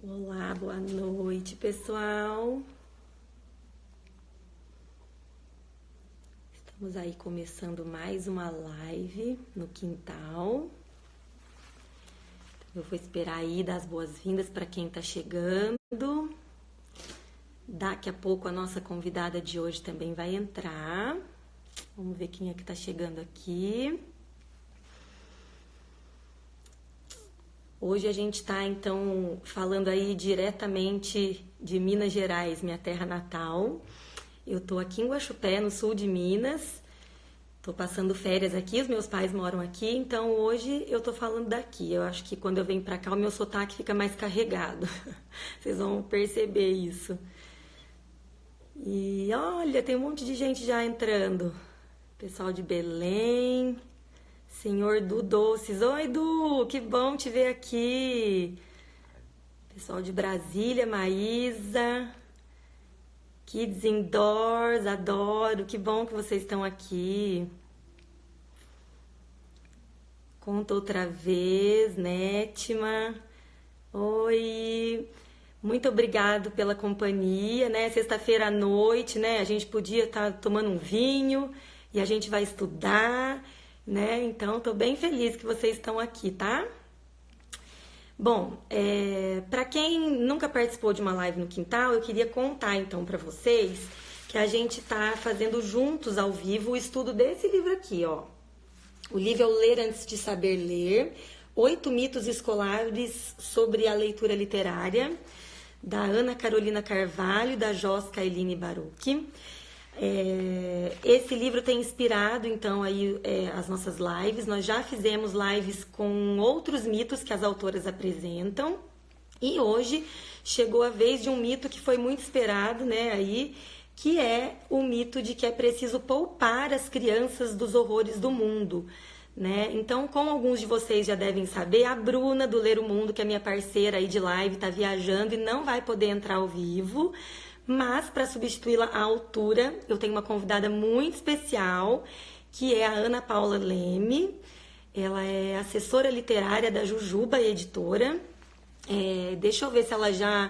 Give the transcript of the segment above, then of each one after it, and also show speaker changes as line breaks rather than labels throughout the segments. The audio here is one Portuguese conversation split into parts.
Olá, boa noite, pessoal. Estamos aí começando mais uma live no quintal. Eu vou esperar aí dar as boas-vindas para quem está chegando. Daqui a pouco a nossa convidada de hoje também vai entrar. Vamos ver quem é que está chegando aqui. Hoje a gente está, então, falando aí diretamente de Minas Gerais, minha terra natal. Eu estou aqui em Guaxupé, no sul de Minas. Estou passando férias aqui, os meus pais moram aqui, então hoje eu estou falando daqui. Eu acho que quando eu venho para cá o meu sotaque fica mais carregado. Vocês vão perceber isso. E olha, tem um monte de gente já entrando. Pessoal de Belém... Senhor Du Doces. Oi, Du, que bom te ver aqui. Pessoal de Brasília, Maísa. Kids Indoors, adoro. Que bom que vocês estão aqui. Conta outra vez, Nétima. Oi. Muito obrigado pela companhia, né? Sexta-feira à noite, né? A gente podia estar tomando um vinho e a gente vai estudar, né? Então, tô bem feliz que vocês estão aqui, tá? Bom, para quem nunca participou de uma live no quintal, eu queria contar então para vocês que a gente tá fazendo juntos ao vivo o estudo desse livro aqui, ó. O livro é o Ler Antes de Saber Ler, 8 mitos escolares sobre a leitura literária, da Ana Carolina Carvalho e da Josca Eline Baruch. Esse livro tem inspirado, então, aí as nossas lives. Nós já fizemos lives com outros mitos que as autoras apresentam. E hoje chegou a vez de um mito que foi muito esperado, né, aí, que é o mito de que é preciso poupar as crianças dos horrores do mundo, né? Então, como alguns de vocês já devem saber, a Bruna do Ler o Mundo, que é minha parceira aí de live, está viajando e não vai poder entrar ao vivo. Mas, para substituí-la à altura, eu tenho uma convidada muito especial, que é a Ana Paula Leme. Ela é assessora literária da Jujuba Editora. Deixa eu ver se ela já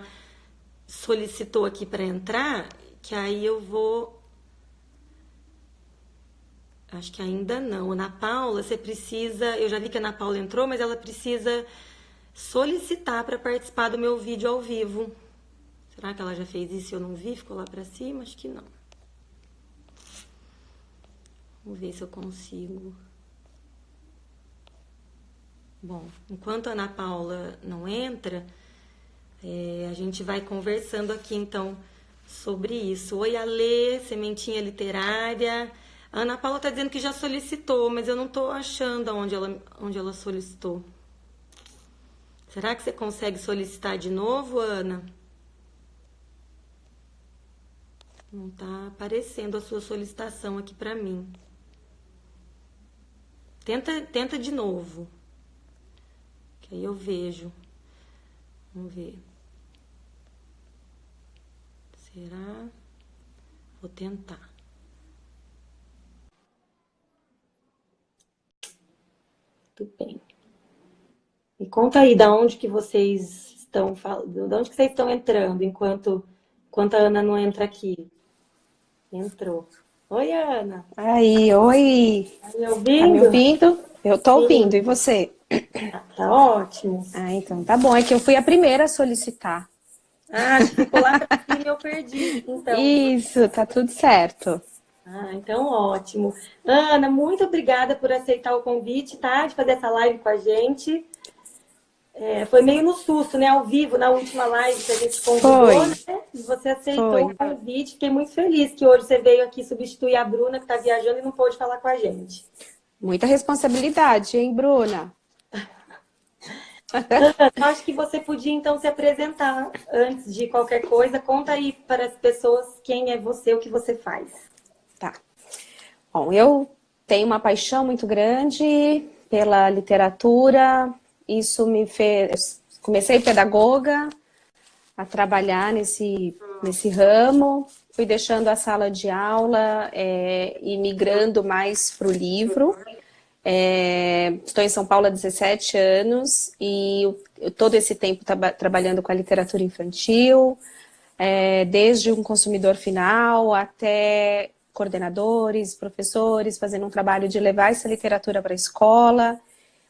solicitou aqui para entrar, que aí eu vou... Acho que ainda não. Ana Paula, você precisa... Eu já vi que a Ana Paula entrou, mas ela precisa solicitar para participar do meu vídeo ao vivo. Será que ela já fez isso e eu não vi? Ficou lá pra cima? Acho que não. Vamos ver se eu consigo. Bom, enquanto a Ana Paula não entra, a gente vai conversando aqui, então, sobre isso. Oi, Alê, Sementinha Literária. A Ana Paula tá dizendo que já solicitou, mas eu não tô achando onde ela solicitou. Será que você consegue solicitar de novo, Ana? Não tá aparecendo a sua solicitação aqui pra mim. Tenta de novo. Que aí eu vejo. Vamos ver. Será? Vou tentar. Tudo bem. Me conta aí da onde que vocês estão falando, de onde que vocês estão entrando enquanto a Ana não entra aqui. Entrou. Oi, Ana.
Aí, oi.
Tá me
Tá me
ouvindo?
ouvindo? Eu tô ouvindo,
Sim.
e você?
Tá ótimo.
Ah, então tá bom. É que eu fui a primeira a solicitar.
Ah, acho que ficou lá pra cima e eu perdi. Então.
Isso, tá tudo certo.
Ah, então ótimo. Ana, muito obrigada por aceitar o convite, tá? De fazer essa live com a gente. Foi meio no susto, né? Ao vivo, na última live que a gente convidou,
Foi,
né? E você aceitou
foi.
o convite. Fiquei muito feliz que hoje você veio aqui substituir a Bruna, que tá viajando e não pôde falar com a gente.
Muita responsabilidade, hein, Bruna?
Ana, eu acho que você podia então se apresentar antes de qualquer coisa. Conta aí para as pessoas quem é você, o que você faz.
Tá. Bom, eu tenho uma paixão muito grande pela literatura. Isso me fez... Comecei pedagoga, a trabalhar nesse ramo. Fui deixando a sala de aula e migrando mais para o livro. Estou em São Paulo há 17 anos e todo esse tempo trabalhando com a literatura infantil, desde um consumidor final até coordenadores, professores, fazendo um trabalho de levar essa literatura para a escola.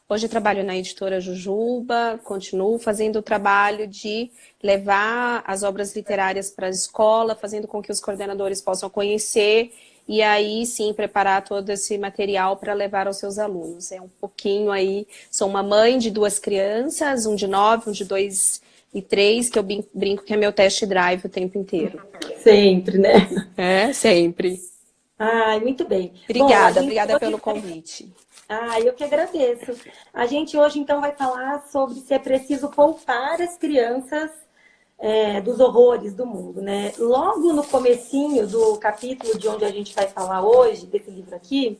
Hoje eu trabalho na editora Jujuba, continuo fazendo o trabalho de levar as obras literárias para a escola, fazendo com que os coordenadores possam conhecer e aí sim preparar todo esse material para levar aos seus alunos. É um pouquinho aí, sou uma mãe de 2 crianças, um de 9, um de 2 e 3, que eu brinco que é meu test drive o tempo inteiro.
Sempre, né?
Sempre.
Ai, muito bem.
Obrigada, obrigada pelo convite.
Eu que agradeço. A gente hoje, então, vai falar sobre se é preciso poupar as crianças dos horrores do mundo, né? Logo no comecinho do capítulo de onde a gente vai falar hoje, desse livro aqui,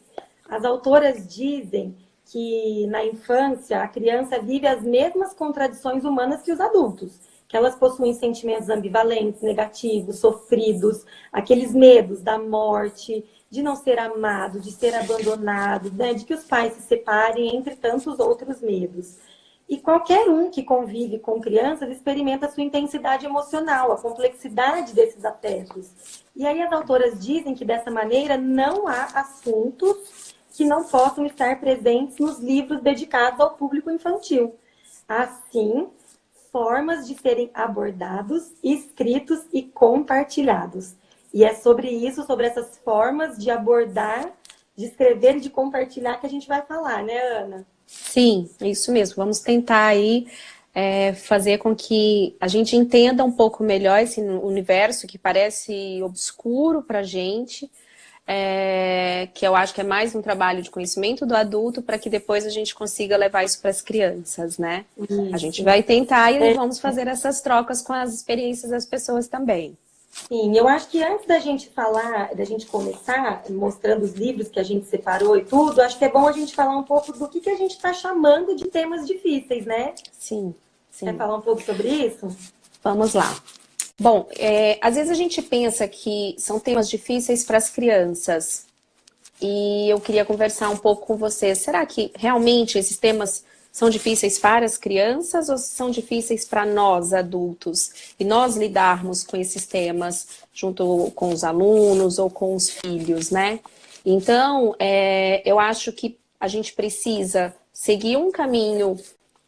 as autoras dizem que na infância a criança vive as mesmas contradições humanas que os adultos, que elas possuem sentimentos ambivalentes, negativos, sofridos, aqueles medos da morte, de não ser amado, de ser abandonado, né? De que os pais se separem, entre tantos outros medos. E qualquer um que convive com crianças experimenta a sua intensidade emocional, a complexidade desses afetos. E aí as autoras dizem que dessa maneira não há assuntos que não possam estar presentes nos livros dedicados ao público infantil. Assim, formas de serem abordados, escritos e compartilhados. E é sobre isso, sobre essas formas de abordar, de escrever e de compartilhar que a gente vai falar, né, Ana?
Sim, é isso mesmo. Vamos tentar aí fazer com que a gente entenda um pouco melhor esse universo que parece obscuro para a gente, que eu acho que é mais um trabalho de conhecimento do adulto para que depois a gente consiga levar isso para as crianças, né? Isso. A gente vai tentar e vamos fazer essas trocas com as experiências das pessoas também.
Sim, eu acho que antes da gente falar, da gente começar mostrando os livros que a gente separou e tudo, acho que é bom a gente falar um pouco do que a gente está chamando de temas difíceis, né?
Sim, sim.
Quer falar um pouco sobre isso?
Vamos lá. Bom, às vezes a gente pensa que são temas difíceis para as crianças e eu queria conversar um pouco com você. Será que realmente esses temas são difíceis para as crianças ou são difíceis para nós, adultos? E nós lidarmos com esses temas junto com os alunos ou com os filhos, né? Então, eu acho que a gente precisa seguir um caminho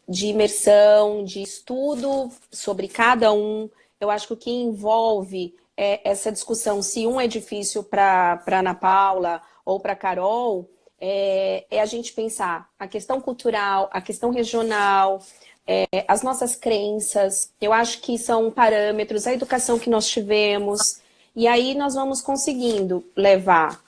de imersão, de estudo sobre cada um. Eu acho que o que envolve essa discussão, se um é difícil para Ana Paula ou para Carol, a gente pensar a questão cultural, a questão regional, as nossas crenças. Eu acho que são parâmetros, a educação que nós tivemos. E aí nós vamos conseguindo levar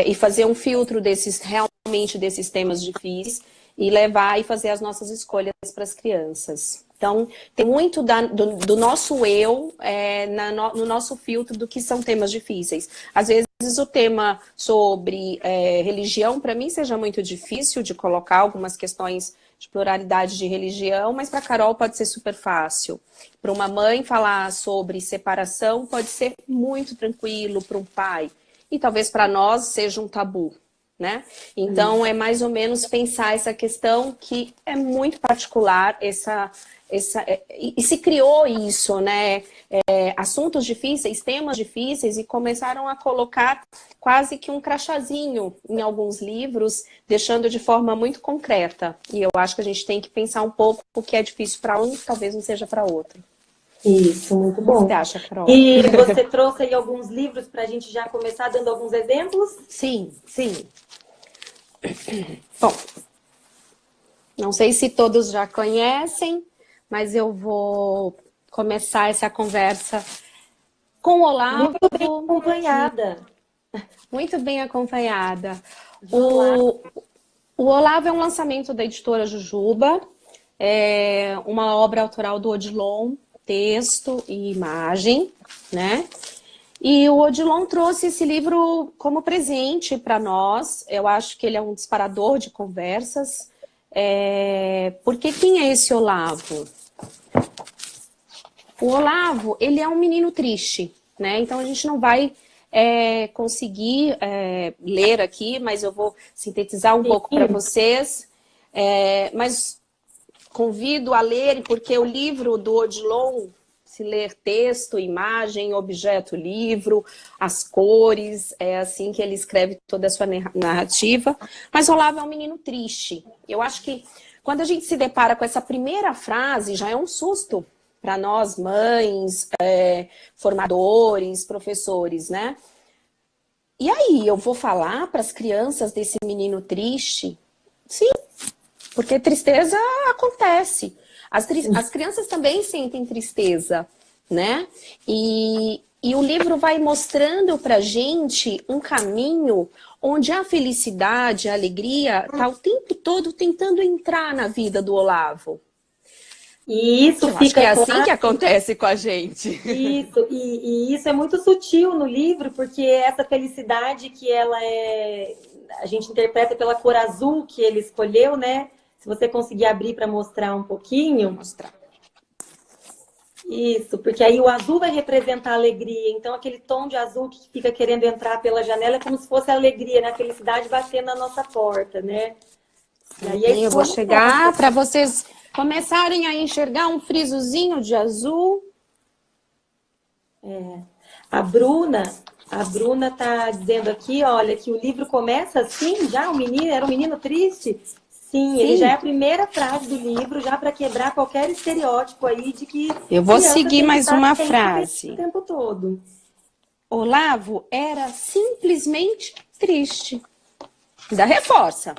e fazer um filtro realmente desses temas difíceis e levar e fazer as nossas escolhas para as crianças. Então, tem muito do nosso eu no nosso filtro do que são temas difíceis. Às vezes o tema sobre religião, para mim, seja muito difícil de colocar algumas questões de pluralidade de religião, mas para a Carol pode ser super fácil. Para uma mãe falar sobre separação pode ser muito tranquilo, para um pai. E talvez para nós seja um tabu. Né? Então, é mais ou menos pensar essa questão que é muito particular, e se criou isso, né? Assuntos difíceis, temas difíceis, e começaram a colocar quase que um crachazinho em alguns livros, deixando de forma muito concreta. E eu acho que a gente tem que pensar um pouco o que é difícil para um, talvez não seja para outro.
Isso, muito bom.
O que você acha, Carol?
E você trouxe aí alguns livros para a gente já começar dando alguns exemplos?
Sim, sim. Bom, não sei se todos já conhecem, mas eu vou começar essa conversa com o Olavo.
Muito bem acompanhada.
Muito bem acompanhada. O Olavo é um lançamento da editora Jujuba, é uma obra autoral do Odilon, texto e imagem, né? E o Odilon trouxe esse livro como presente para nós. Eu acho que ele é um disparador de conversas. Porque quem é esse Olavo? O Olavo, ele é um menino triste, né? Então a gente não vai conseguir ler aqui, mas eu vou sintetizar um pouco para vocês. Mas convido a lerem, porque o livro do Odilon, se ler texto, imagem, objeto, livro, as cores, é assim que ele escreve toda a sua narrativa. Mas Olavo é um menino triste. Eu acho que quando a gente se depara com essa primeira frase, já é um susto para nós, mães, formadores, professores, né? E aí, eu vou falar para as crianças desse menino triste? Sim, porque tristeza acontece. As crianças também sentem tristeza, né? E o livro vai mostrando para a gente um caminho onde a felicidade, a alegria, está o tempo todo tentando entrar na vida do Olavo.
E isso
acho que é assim que acontece com a gente.
Isso, e isso é muito sutil no livro, porque essa felicidade que a gente interpreta pela cor azul que ele escolheu, né? Se você conseguir abrir para mostrar um pouquinho.
Mostrar.
Isso, porque aí o azul vai representar a alegria. Então, aquele tom de azul que fica querendo entrar pela janela é como se fosse a alegria, né? A felicidade batendo na nossa porta, né?
E aí eu vou chegar para vocês começarem a enxergar um frisozinho de azul.
A Bruna tá dizendo aqui, olha, que o livro começa assim, já era um menino triste. Sim, ele já é a primeira frase do livro, já para quebrar qualquer estereótipo aí de que...
Eu vou seguir mais uma frase.
O tempo todo.
Olavo era simplesmente triste. Ainda reforça.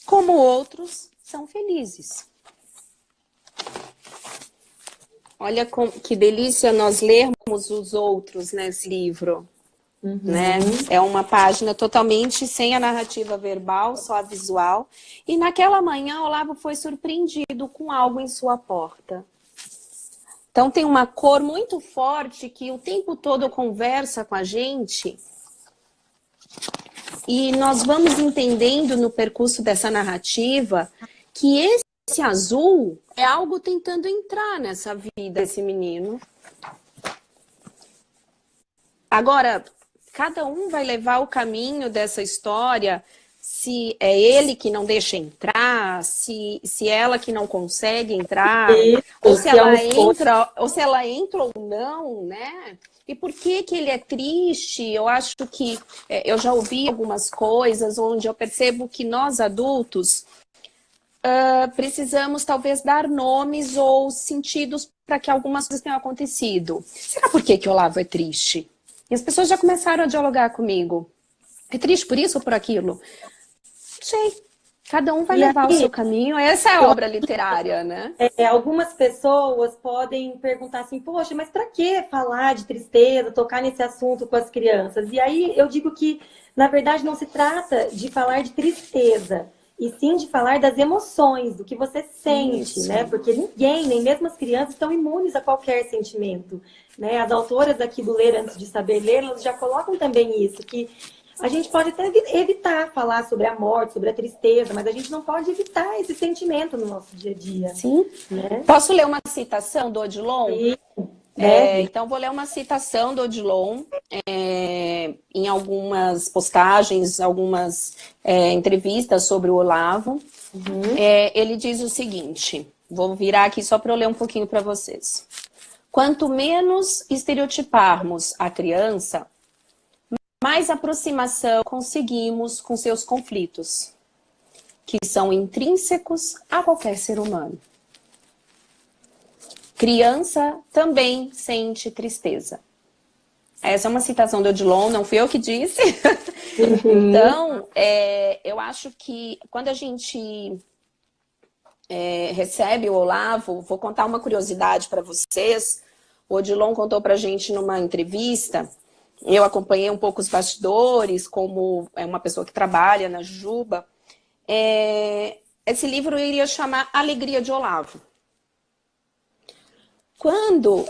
Como outros são felizes. Olha que delícia nós lermos os outros nesse livro. Né? É uma página totalmente sem a narrativa verbal, só a visual. E naquela manhã, Olavo foi surpreendido com algo em sua porta. Então tem uma cor muito forte que o tempo todo conversa com a gente. E nós vamos entendendo no percurso dessa narrativa que esse azul é algo tentando entrar nessa vida desse menino. Agora, cada um vai levar o caminho dessa história, se é ele que não deixa entrar, se ela que não consegue entrar, ou se ela entra ou não, né? E por que ele é triste? Eu acho que eu já ouvi algumas coisas onde eu percebo que nós adultos precisamos talvez dar nomes ou sentidos para que algumas coisas tenham acontecido. Será por que Olavo é triste? E as pessoas já começaram a dialogar comigo. É triste por isso ou por aquilo? Não sei. Cada um vai levar o seu caminho. Essa é a obra literária, né?
Algumas pessoas podem perguntar assim, poxa, mas para que falar de tristeza, tocar nesse assunto com as crianças? E aí eu digo que, na verdade, não se trata de falar de tristeza, e sim de falar das emoções, do que você sente, né? Porque ninguém, nem mesmo as crianças, estão imunes a qualquer sentimento, né? As autoras aqui do Ler Antes de Saber Ler, elas já colocam também isso, que a gente pode até evitar falar sobre a morte, sobre a tristeza, mas a gente não pode evitar esse sentimento no nosso dia a dia.
Sim.
Né?
Posso ler uma citação do Odilon?
Sim.
Então, vou ler uma citação do Odilon em algumas postagens, algumas entrevistas sobre o Olavo. Ele diz o seguinte, vou virar aqui só para eu ler um pouquinho para vocês. Quanto menos estereotiparmos a criança, mais aproximação conseguimos com seus conflitos, que são intrínsecos a qualquer ser humano. Criança também sente tristeza. Essa é uma citação do Odilon, não fui eu que disse. Então, eu acho que quando a gente recebe o Olavo, vou contar uma curiosidade para vocês. O Odilon contou para a gente numa entrevista, eu acompanhei um pouco os bastidores, como uma pessoa que trabalha na Jujuba. Esse livro iria chamar Alegria de Olavo. Quando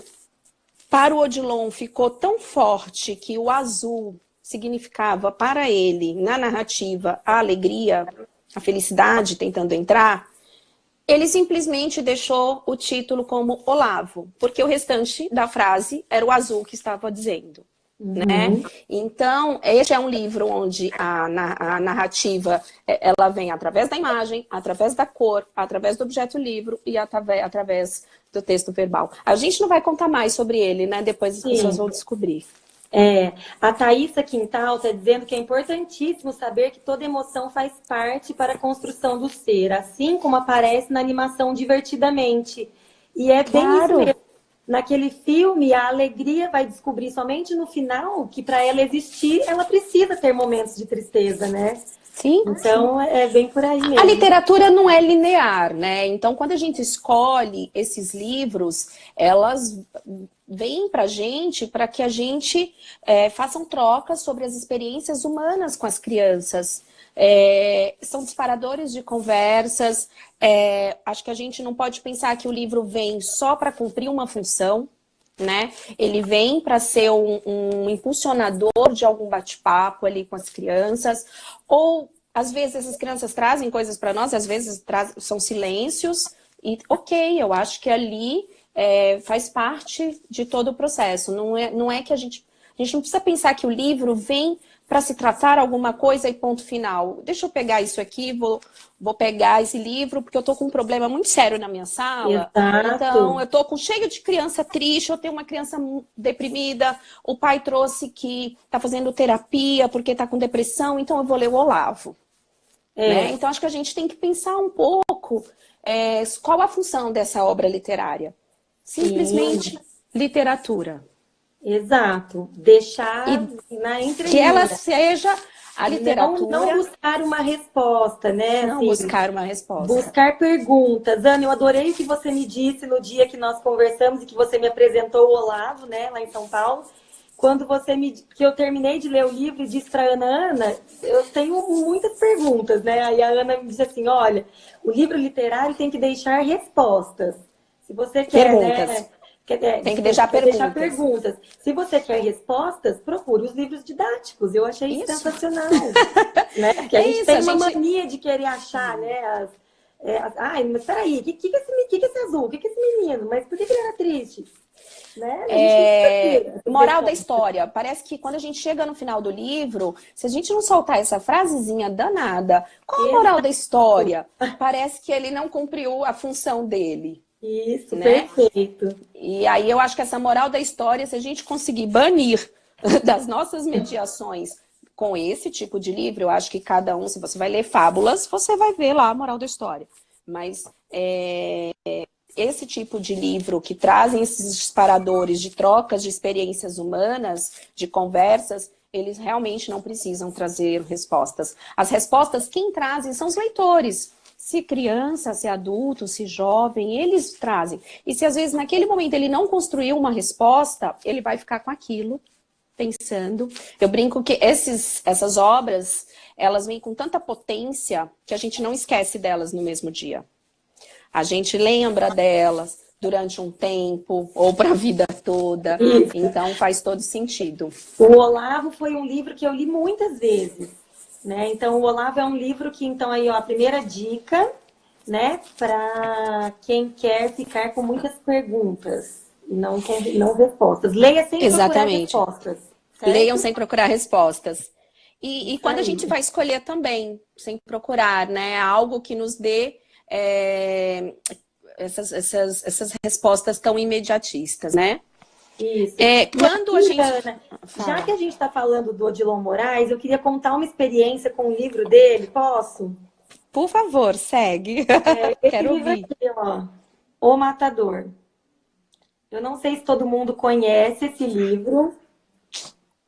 para o Odilon ficou tão forte que o azul significava para ele, na narrativa, a alegria, a felicidade tentando entrar, ele simplesmente deixou o título como Olavo, porque o restante da frase era o azul que estava dizendo. né? Então, este é um livro onde a narrativa, ela vem através da imagem, através da cor, através do objeto livro e através do texto verbal. A gente não vai contar mais sobre ele, né? Depois as pessoas vão descobrir.
A Thaísa Quintal está dizendo que é importantíssimo saber que toda emoção faz parte para a construção do ser, assim como aparece na animação Divertidamente. E é bem isso mesmo. Naquele filme, a alegria vai descobrir somente no final que para ela existir, ela precisa ter momentos de tristeza, né?
Sim.
Então, é bem por aí mesmo.
A literatura não é linear, né? Então, quando a gente escolhe esses livros, elas vêm pra gente para que a gente façam trocas sobre as experiências humanas com as crianças. São disparadores de conversas. Acho que a gente não pode pensar que o livro vem só para cumprir uma função, né? Ele vem para ser um impulsionador de algum bate-papo ali com as crianças, ou às vezes essas crianças trazem coisas para nós, às vezes são silêncios, e ok, eu acho que ali faz parte de todo o processo. Não é que a gente não precisa pensar que o livro vem para se tratar alguma coisa e ponto final. Deixa eu pegar isso aqui, vou pegar esse livro, porque eu tô com um problema muito sério na minha sala.
Exato.
Então, eu tô cheio de criança triste, eu tenho uma criança deprimida, o pai trouxe que tá fazendo terapia porque tá com depressão, então eu vou ler o Olavo. Né? Então, acho que a gente tem que pensar um pouco qual a função dessa obra literária. Simplesmente literatura.
Exato. Deixar na entrelinha.
Que ela seja a literatura.
Não buscar uma resposta, né?
Não buscar uma resposta.
Buscar perguntas. Ana, eu adorei o que você me disse no dia que nós conversamos e que você me apresentou o Olavo, né, lá em São Paulo. Quando que eu terminei de ler o livro e disse para Ana, eu tenho muitas perguntas, né? Aí a Ana me disse assim, olha, o livro literário tem que deixar respostas. Se você quer,
perguntas. Tem que deixar
perguntas. Se você quer respostas, procure os livros didáticos. Eu achei isso sensacional. Né? Porque a gente tem uma mania de querer achar, né? Ai, mas peraí, o que é esse azul? O que é esse menino? Mas por que ele era triste? Né?
Moral da história. Parece que quando a gente chega no final do livro, se a gente não soltar essa frasezinha danada, qual a moral da história? Parece que ele não cumpriu a função dele.
Isso, né? Perfeito.
E aí eu acho que essa moral da história, se a gente conseguir banir das nossas mediações com esse tipo de livro, eu acho que cada um, se você vai ler fábulas, você vai ver lá a moral da história. Mas esse tipo de livro que trazem esses disparadores de trocas de experiências humanas, de conversas, eles realmente não precisam trazer respostas. As respostas quem trazem são os leitores. Se criança, se adulto, se jovem, eles trazem. E se às vezes naquele momento ele não construiu uma resposta, ele vai ficar com aquilo, pensando. Eu brinco que essas obras, elas vêm com tanta potência que a gente não esquece delas no mesmo dia. A gente lembra delas durante um tempo ou para a vida toda. Isso. Então faz todo sentido.
O Olavo foi um livro que eu li muitas vezes. Né? Então, o Olavo é um livro que, então, aí, ó, a primeira dica, né, para quem quer ficar com muitas perguntas e não respostas. Leia sem procurar respostas. Certo?
Leiam sem procurar respostas. E quando a gente vai escolher também, sem procurar, né, algo que nos dê essas respostas tão imediatistas, né?
Isso.
Quando a gente...
Ana, já que a gente está falando do Odilon Moraes, eu queria contar uma experiência com o livro dele, posso?
Por favor, segue. Quero ouvir.
Aqui, ó, O Matador. Eu não sei se todo mundo conhece esse livro.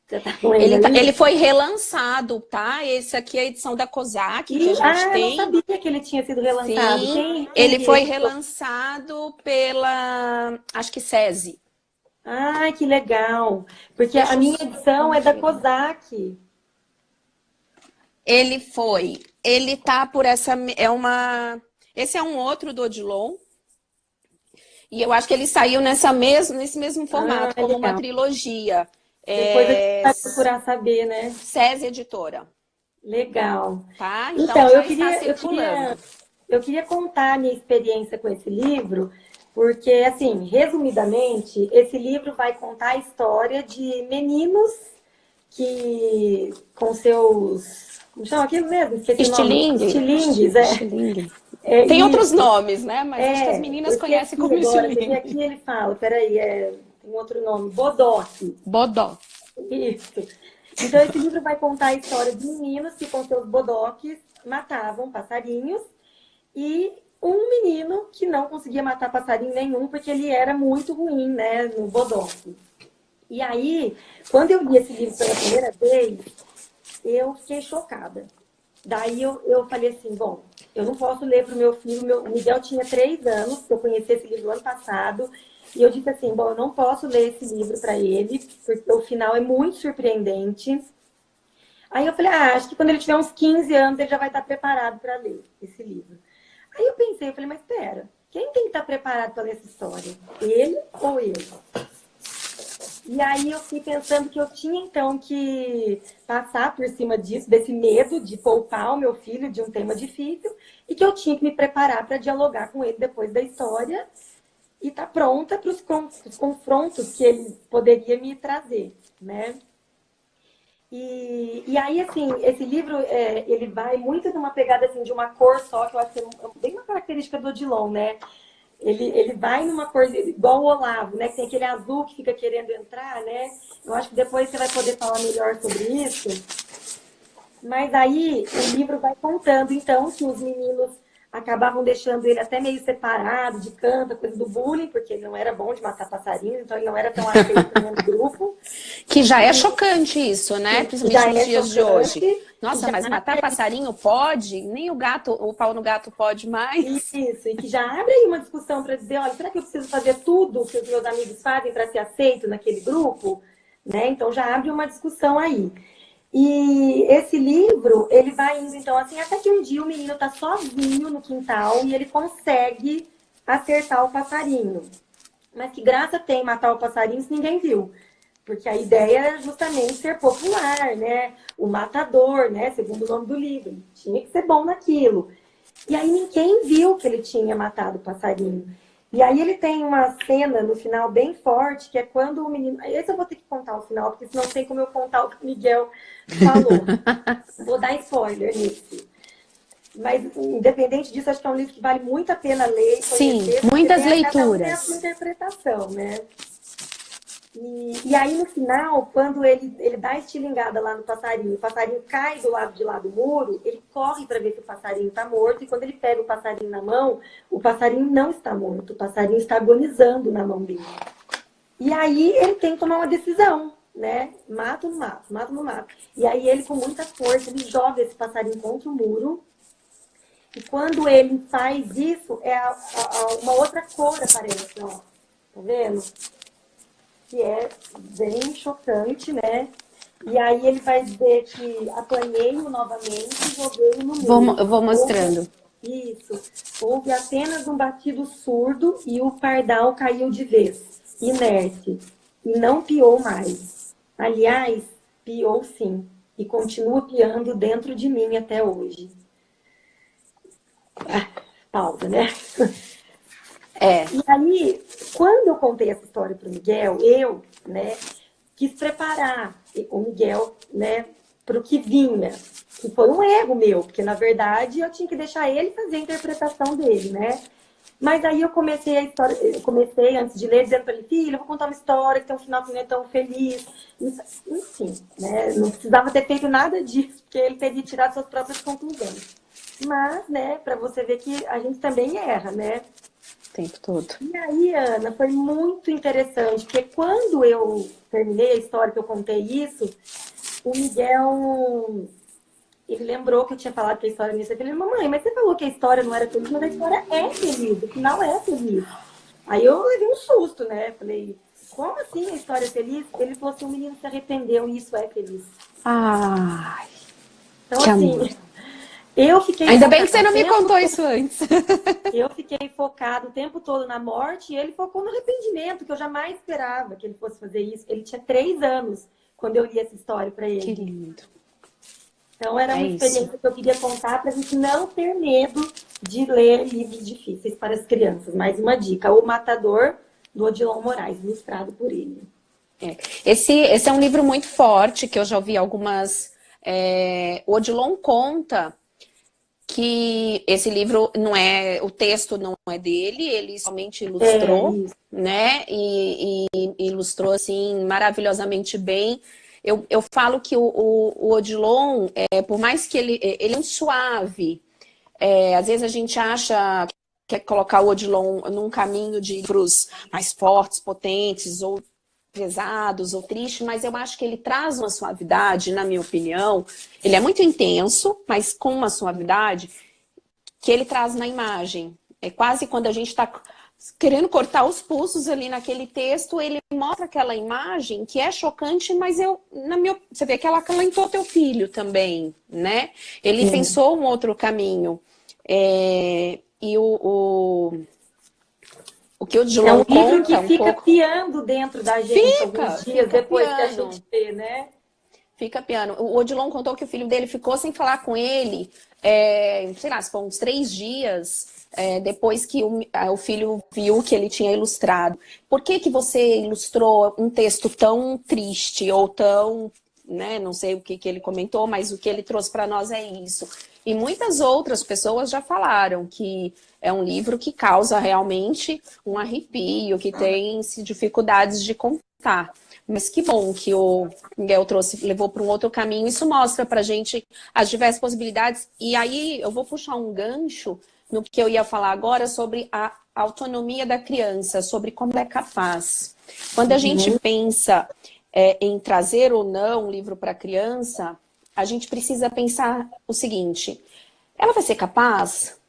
Você tá com
ele foi relançado, tá? Esse aqui é a edição da Kozak que a gente tem.
Eu não sabia que ele tinha sido relançado.
Sim, ele foi relançado pela, acho que SESI.
Ah, que legal. Porque a minha edição é da Kozak.
Ele tá por essa, esse é um outro do Odilon. E eu acho que ele saiu nesse mesmo formato, como legal. Uma trilogia.
Depois a gente vai procurar saber, né?
SESI Editora.
Legal.
Tá?
Então eu queria contar a minha experiência com esse livro, Porque, assim, resumidamente, esse livro vai contar a história de meninos que, com seus... Como chama aquilo mesmo? Esqueci o nome.
Estilingue.
Estilingues, é.
Estilingue.
É
Tem outros
isso.
nomes, né? Mas acho que as
Eu
meninas conhecem
esqueci
como
agora. Você vê
estilingue.
aqui, ele fala, peraí, tem um outro nome. Bodoque.
Bodó.
Isso. Então, esse livro vai contar a história de meninos que, com seus bodoques, matavam passarinhos e um menino que não conseguia matar passarinho nenhum porque ele era muito ruim, né, no bodoque. E aí, quando eu li esse livro pela primeira vez, eu fiquei chocada. Daí eu falei assim, bom, eu não posso ler para o meu filho, o Miguel tinha 3 anos, que eu conheci esse livro ano passado, e eu disse assim, bom, eu não posso ler esse livro para ele, porque o final é muito surpreendente. Aí eu falei, acho que quando ele tiver uns 15 anos, ele já vai estar preparado para ler esse livro. Aí eu pensei, eu falei, mas espera, quem tem que estar preparado para ler essa história? Ele ou eu? E aí eu fui pensando que eu tinha então que passar por cima disso, desse medo de poupar o meu filho de um tema difícil, e que eu tinha que me preparar para dialogar com ele depois da história e estar pronta para os confrontos que ele poderia me trazer, né? E aí, assim, esse livro, ele vai muito numa pegada assim, de uma cor só, que eu acho que é bem uma característica do Odilon, né? Ele vai numa cor igual o Olavo, né? Que tem aquele azul que fica querendo entrar, né? Eu acho que depois você vai poder falar melhor sobre isso. Mas aí o livro vai contando, então, que os meninos acabavam deixando ele até meio separado de canto, coisa do bullying, porque ele não era bom de matar passarinhos, então ele não era tão aceito no grupo.
Que já é chocante isso, né? Principalmente
Já
nos
é
dias de hoje.
chocante.
Nossa, mas matar passarinho pode? Nem o gato, o pau no gato pode mais.
Isso, e que já abre aí uma discussão para dizer, olha, será que eu preciso fazer tudo que os meus amigos fazem para ser aceito naquele grupo? Né? Então já abre uma discussão aí. E esse livro, ele vai indo, então, assim, até que um dia o menino tá sozinho no quintal e ele consegue acertar o passarinho. Mas que graça tem matar o passarinho se ninguém viu? Porque a ideia é justamente ser popular, né? O matador, né? Segundo o nome do livro. Tinha que ser bom naquilo. E aí ninguém viu que ele tinha matado o passarinho. E aí ele tem uma cena no final bem forte, que é quando o menino... Esse eu vou ter que contar o final, porque senão tem como eu contar o que o Miguel falou. Vou dar spoiler nisso. Mas, independente disso, acho que é um livro que vale muito a pena ler e conhecer.
Sim, muitas
cada um tem a
leituras.
sua interpretação, né? E aí, no final, quando ele dá a estilingada lá no passarinho, o passarinho cai do lado de lá do muro, ele corre para ver se o passarinho está morto, e quando ele pega o passarinho na mão, o passarinho não está morto, o passarinho está agonizando na mão dele. E aí ele tem que tomar uma decisão, né? Mata ou não mata? Mata ou não mata? E aí ele, com muita força, ele joga esse passarinho contra o muro, e quando ele faz isso, uma outra cor aparece, ó. Tá vendo? Que é bem chocante, né? E aí ele vai dizer que apanhei-o novamente e joguei-o no meio.
Eu vou mostrando.
Isso. Houve apenas um batido surdo e o pardal caiu de vez, inerte, e não piou mais. Aliás, piou sim, e continua piando dentro de mim até hoje. Pausa, né? E aí, quando eu contei essa história para o Miguel, eu, né, quis preparar o Miguel, né, para o que vinha, que foi um erro meu, porque na verdade eu tinha que deixar ele fazer a interpretação dele, né? Mas aí eu comecei a história, antes de ler, dizendo para ele, filho, eu vou contar uma história que tem um final que não é tão feliz. Enfim, né, não precisava ter feito nada disso, porque ele teria tirado suas próprias conclusões. Mas, né, para você ver que a gente também erra, né?
O tempo todo.
E aí, Ana, foi muito interessante, porque quando eu terminei a história, que eu contei isso, o Miguel, ele lembrou que eu tinha falado que a história nisso. Eu falei, mamãe, mas você falou que a história não era feliz, mas a história é feliz, o final é feliz. Aí eu levei um susto, né? Falei, como assim a história é feliz? Ele falou assim, o menino se arrependeu e isso é feliz.
Ai,
então,
que
assim,
amor.
Eu fiquei
Ainda bem que você não me contou isso antes.
Eu fiquei focado o tempo todo na morte e ele focou no arrependimento, que eu jamais esperava que ele fosse fazer isso. Ele tinha 3 anos quando eu li essa história para ele.
Que lindo.
Então, era
É
uma
isso.
experiência que eu queria contar para a gente não ter medo de ler livros difíceis para as crianças. Mais uma dica, O Matador, do Odilon Moraes, ilustrado por ele.
Esse é um livro muito forte, que eu já ouvi algumas... o Odilon conta que esse livro não é, o texto não é dele, ele somente ilustrou,
Isso.
né? E ilustrou assim maravilhosamente bem. Eu falo que o Odilon, por mais que ele é um suave, às vezes a gente acha que quer colocar o Odilon num caminho de livros mais fortes, potentes, ou pesados ou tristes, mas eu acho que ele traz uma suavidade, na minha opinião. Ele é muito intenso, mas com uma suavidade que ele traz na imagem. É quase quando a gente está querendo cortar os pulsos ali naquele texto, ele mostra aquela imagem que é chocante, mas você vê que ela acalentou teu filho também, né? Ele pensou um outro caminho. E o que o
É
João
um livro
conta
que
um
fica
pouco...
piando dentro da gente alguns dias depois que a
piano.
gente vê, né?
Fica piano. O Odilon contou que o filho dele ficou sem falar com ele, sei lá, se foram uns 3 dias, depois que o filho viu que ele tinha ilustrado. Por que que você ilustrou um texto tão triste ou tão, né, não sei o que ele comentou, mas o que ele trouxe para nós é isso. E muitas outras pessoas já falaram que é um livro que causa realmente um arrepio, que tem dificuldades de contar. Mas que bom que o Miguel levou para um outro caminho. Isso mostra para a gente as diversas possibilidades. E aí eu vou puxar um gancho no que eu ia falar agora sobre a autonomia da criança, sobre como ela é capaz. Quando a gente pensa em trazer ou não um livro para a criança, a gente precisa pensar o seguinte: ela vai ser capaz?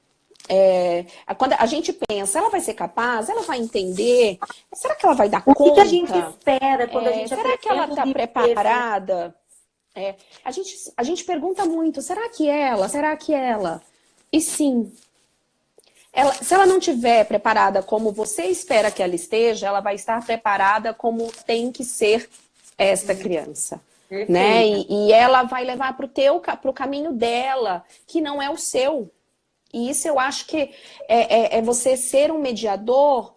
Quando a gente pensa, ela vai ser capaz? Ela vai entender? Será que ela vai dar
O
conta?
que a gente espera quando a gente
Será que ela
apresenta
está
um livro desse?
preparada? A gente pergunta muito, será que ela? Será que ela? E sim, se ela não estiver preparada como você espera que ela esteja, ela vai estar preparada como tem que ser esta criança. Né? E ela vai levar para o caminho dela, que não é o seu. E isso eu acho que é você ser um mediador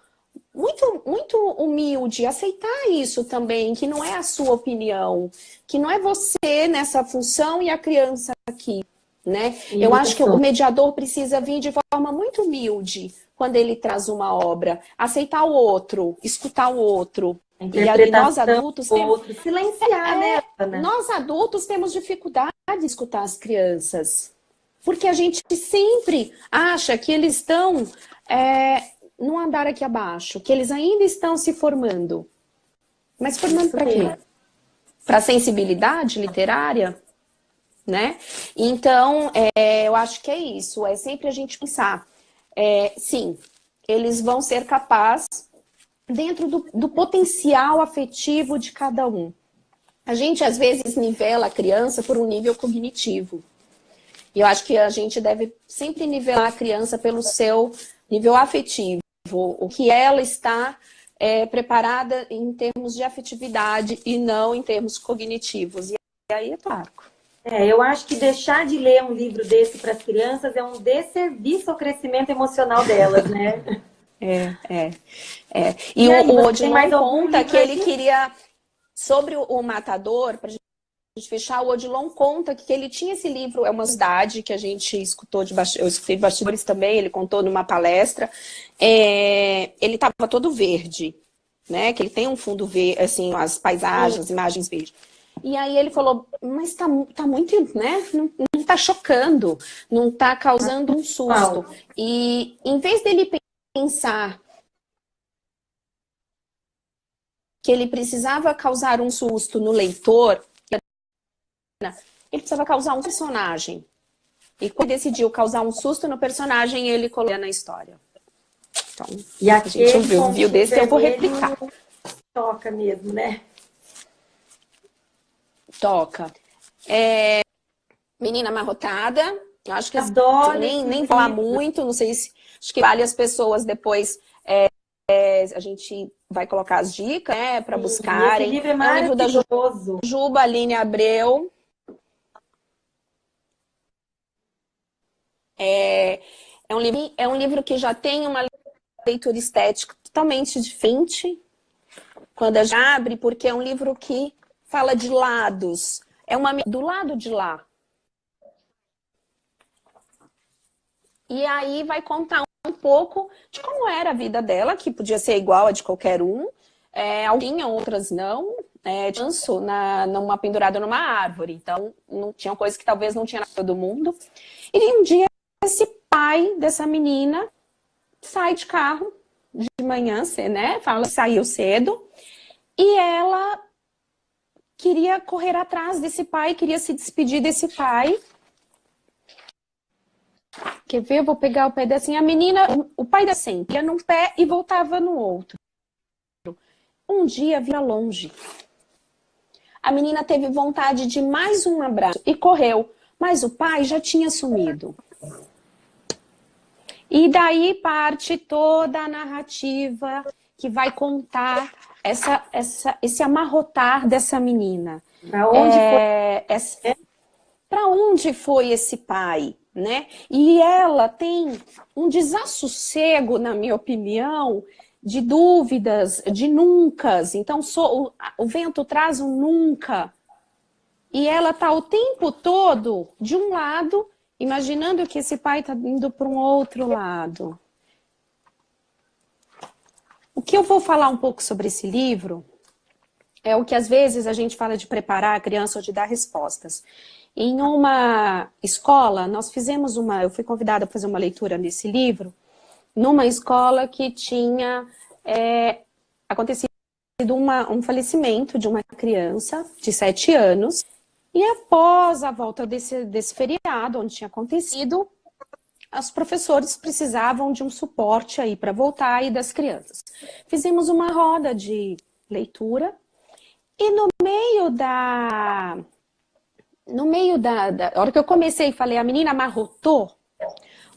muito, muito humilde, aceitar isso também, que não é a sua opinião, que não é você nessa função e a criança aqui, né? Eu acho que o mediador precisa vir de forma muito humilde quando ele traz uma obra, aceitar o outro, escutar o outro. E ali nós adultos temos...
silenciar, né, Ana?
Nós adultos temos dificuldade de escutar as crianças. Porque a gente sempre acha que eles estão num andar aqui abaixo, que eles ainda estão se formando. Mas formando para quê? Para sensibilidade literária? Né? Então, eu acho que é isso. É sempre a gente pensar. Sim, eles vão ser capazes dentro do potencial afetivo de cada um. A gente, às vezes, nivela a criança por um nível cognitivo. E eu acho que a gente deve sempre nivelar a criança pelo seu nível afetivo, o que ela está preparada em termos de afetividade e não em termos cognitivos. E aí é claro.
Eu acho que deixar de ler um livro desse para as crianças é um desserviço ao crescimento emocional delas, né?
E o Odilon conta que ele
aqui?
queria, sobre o Matador, para gente fechar, o Odilon conta que ele tinha esse livro, é uma cidade que a gente escutou, eu escutei bastidores também, ele contou numa palestra, ele estava todo verde, né, que ele tem um fundo verde, assim, as paisagens, as imagens verdes. E aí ele falou, mas tá muito, né, não tá chocando, não tá causando um susto. E em vez dele pensar que ele precisava causar um susto no leitor, ele precisava causar um personagem. E quando decidiu causar um susto no personagem, ele colocou na história. Então,
e
a gente viu desse, eu vou replicar.
Toca mesmo, né?
Toca. Menina Amarrotada, eu acho que
adoro
nem falar muito, não sei se acho que vale as pessoas depois. A gente vai colocar as dicas, né, para buscarem.
Esse livro é maravilhoso.
Um livro da Juba Aline Abreu. É, é um livro que já tem uma leitura estética totalmente diferente quando a gente abre, porque é um livro que fala de lados. É uma do lado de lá. E aí vai contar um pouco de como era a vida dela, que podia ser igual a de qualquer um. Alguém, outras não. Danço numa pendurada numa árvore. Então, não tinha coisa que talvez não tinha na todo mundo. E um dia, esse pai dessa menina sai de carro de manhã, né? Fala que saiu cedo. E ela queria correr atrás desse pai, queria se despedir desse pai. Quer ver? Eu vou pegar o pé assim. A menina, o pai da sempre ia num pé e voltava no outro. Um dia via longe. A menina teve vontade de mais um abraço e correu, mas o pai já tinha sumido. E daí parte toda a narrativa que vai contar esse amarrotar dessa menina. Para onde foi esse pai? Né? E ela tem um desassossego, na minha opinião, de dúvidas, de nuncas. Então, o vento traz um nunca. E ela está o tempo todo de um lado, imaginando que esse pai está indo para um outro lado. O que eu vou falar um pouco sobre esse livro é o que às vezes a gente fala de preparar a criança ou de dar respostas. Em uma escola, eu fui convidada a fazer uma leitura nesse livro, numa escola que tinha acontecido um falecimento de uma criança de 7 anos, e após a volta desse feriado, onde tinha acontecido, os professores precisavam de um suporte aí para voltar aí das crianças. Fizemos uma roda de leitura, e no meio da hora que eu comecei e falei, a menina amarrotou,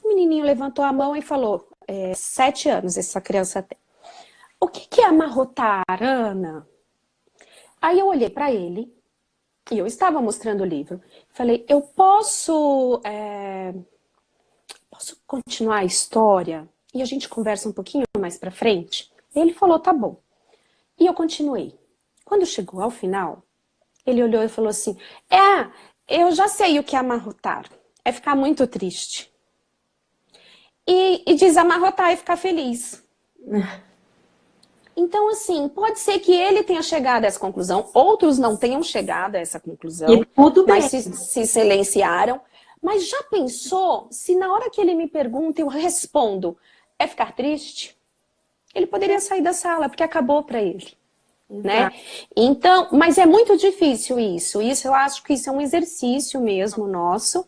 o menininho levantou a mão e falou, 7 anos essa criança tem. O que é amarrotar, Ana? Aí eu olhei para ele, e eu estava mostrando o livro, falei, eu posso continuar a história? E a gente conversa um pouquinho mais para frente? Ele falou, tá bom. E eu continuei. Quando chegou ao final, ele olhou e falou assim, eu já sei o que é amarrotar. É ficar muito triste. E desamarrotar é ficar feliz. Então, assim, pode ser que ele tenha chegado a essa conclusão, outros não tenham chegado a essa conclusão,
E tudo bem.
mas se silenciaram. Mas já pensou se na hora que ele me pergunta eu respondo, é ficar triste? Ele poderia sair da sala, porque acabou para ele. Né? Então, mas é muito difícil isso. Eu acho que isso é um exercício mesmo nosso,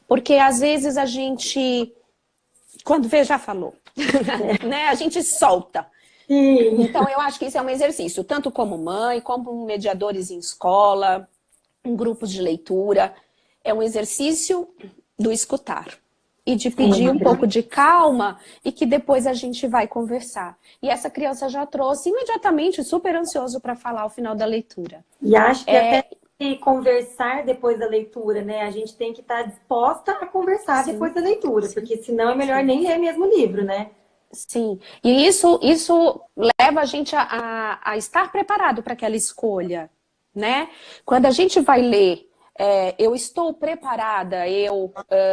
porque às vezes a gente, quando vê, já falou, né? A gente solta.
Sim.
Então, eu acho que isso é um exercício, tanto como mãe, como mediadores em escola, em grupos de leitura. É um exercício do escutar. E de pedir um pouco de calma e que depois a gente vai conversar. E essa criança já trouxe imediatamente, super ansioso para falar ao final da leitura.
E acho que até conversar depois da leitura, né? A gente tem que estar disposta a conversar depois da leitura, porque senão é melhor nem ler mesmo o livro, né?
Sim, e isso leva a gente a estar preparado para aquela escolha, né? Quando a gente vai ler, eu estou preparada,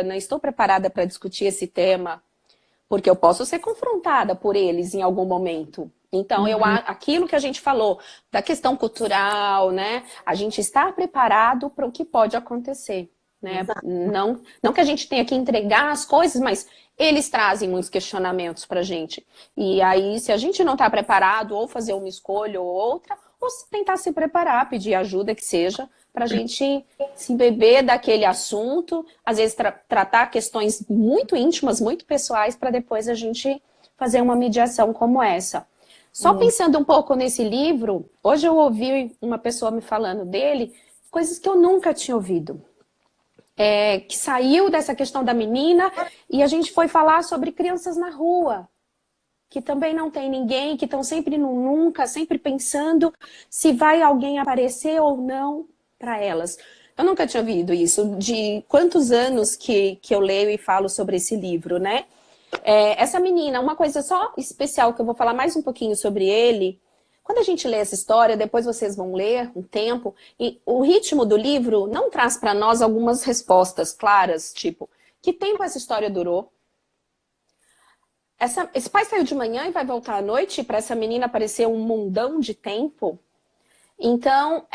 não estou preparada para discutir esse tema, porque eu posso ser confrontada por eles em algum momento. Então, aquilo que a gente falou da questão cultural, né? A gente estar preparado para o que pode acontecer, né? Não que a gente tenha que entregar as coisas, mas eles trazem muitos questionamentos para a gente. E aí, se a gente não está preparado, ou fazer uma escolha ou outra, ou tentar se preparar, pedir ajuda que seja, para a gente se embeber daquele assunto, às vezes tratar questões muito íntimas, muito pessoais, para depois a gente fazer uma mediação como essa. Só pensando um pouco nesse livro, hoje eu ouvi uma pessoa me falando dele, coisas que eu nunca tinha ouvido. Que saiu dessa questão da menina e a gente foi falar sobre crianças na rua, que também não tem ninguém, que estão sempre no nunca, sempre pensando se vai alguém aparecer ou não para elas. Eu nunca tinha ouvido isso, de quantos anos que eu leio e falo sobre esse livro, né? Essa menina, uma coisa só especial que eu vou falar mais um pouquinho sobre ele. Quando a gente lê essa história, depois vocês vão ler um tempo, e o ritmo do livro não traz para nós algumas respostas claras, tipo, que tempo essa história durou? Esse pai saiu de manhã e vai voltar à noite, para essa menina aparecer um mundão de tempo. Então,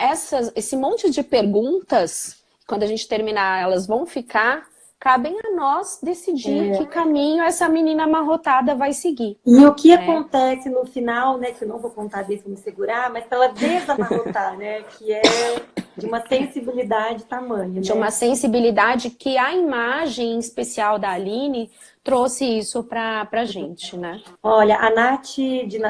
esse monte de perguntas, quando a gente terminar, elas vão ficar, cabem a nós decidir que caminho essa menina amarrotada vai seguir.
E o que acontece no final, né, que eu não vou contar desse, me segurar, mas para ela desamarrotar, né, que é de uma sensibilidade tamanha.
De uma sensibilidade que a imagem especial da Aline trouxe isso pra gente, né?
Olha, a Nath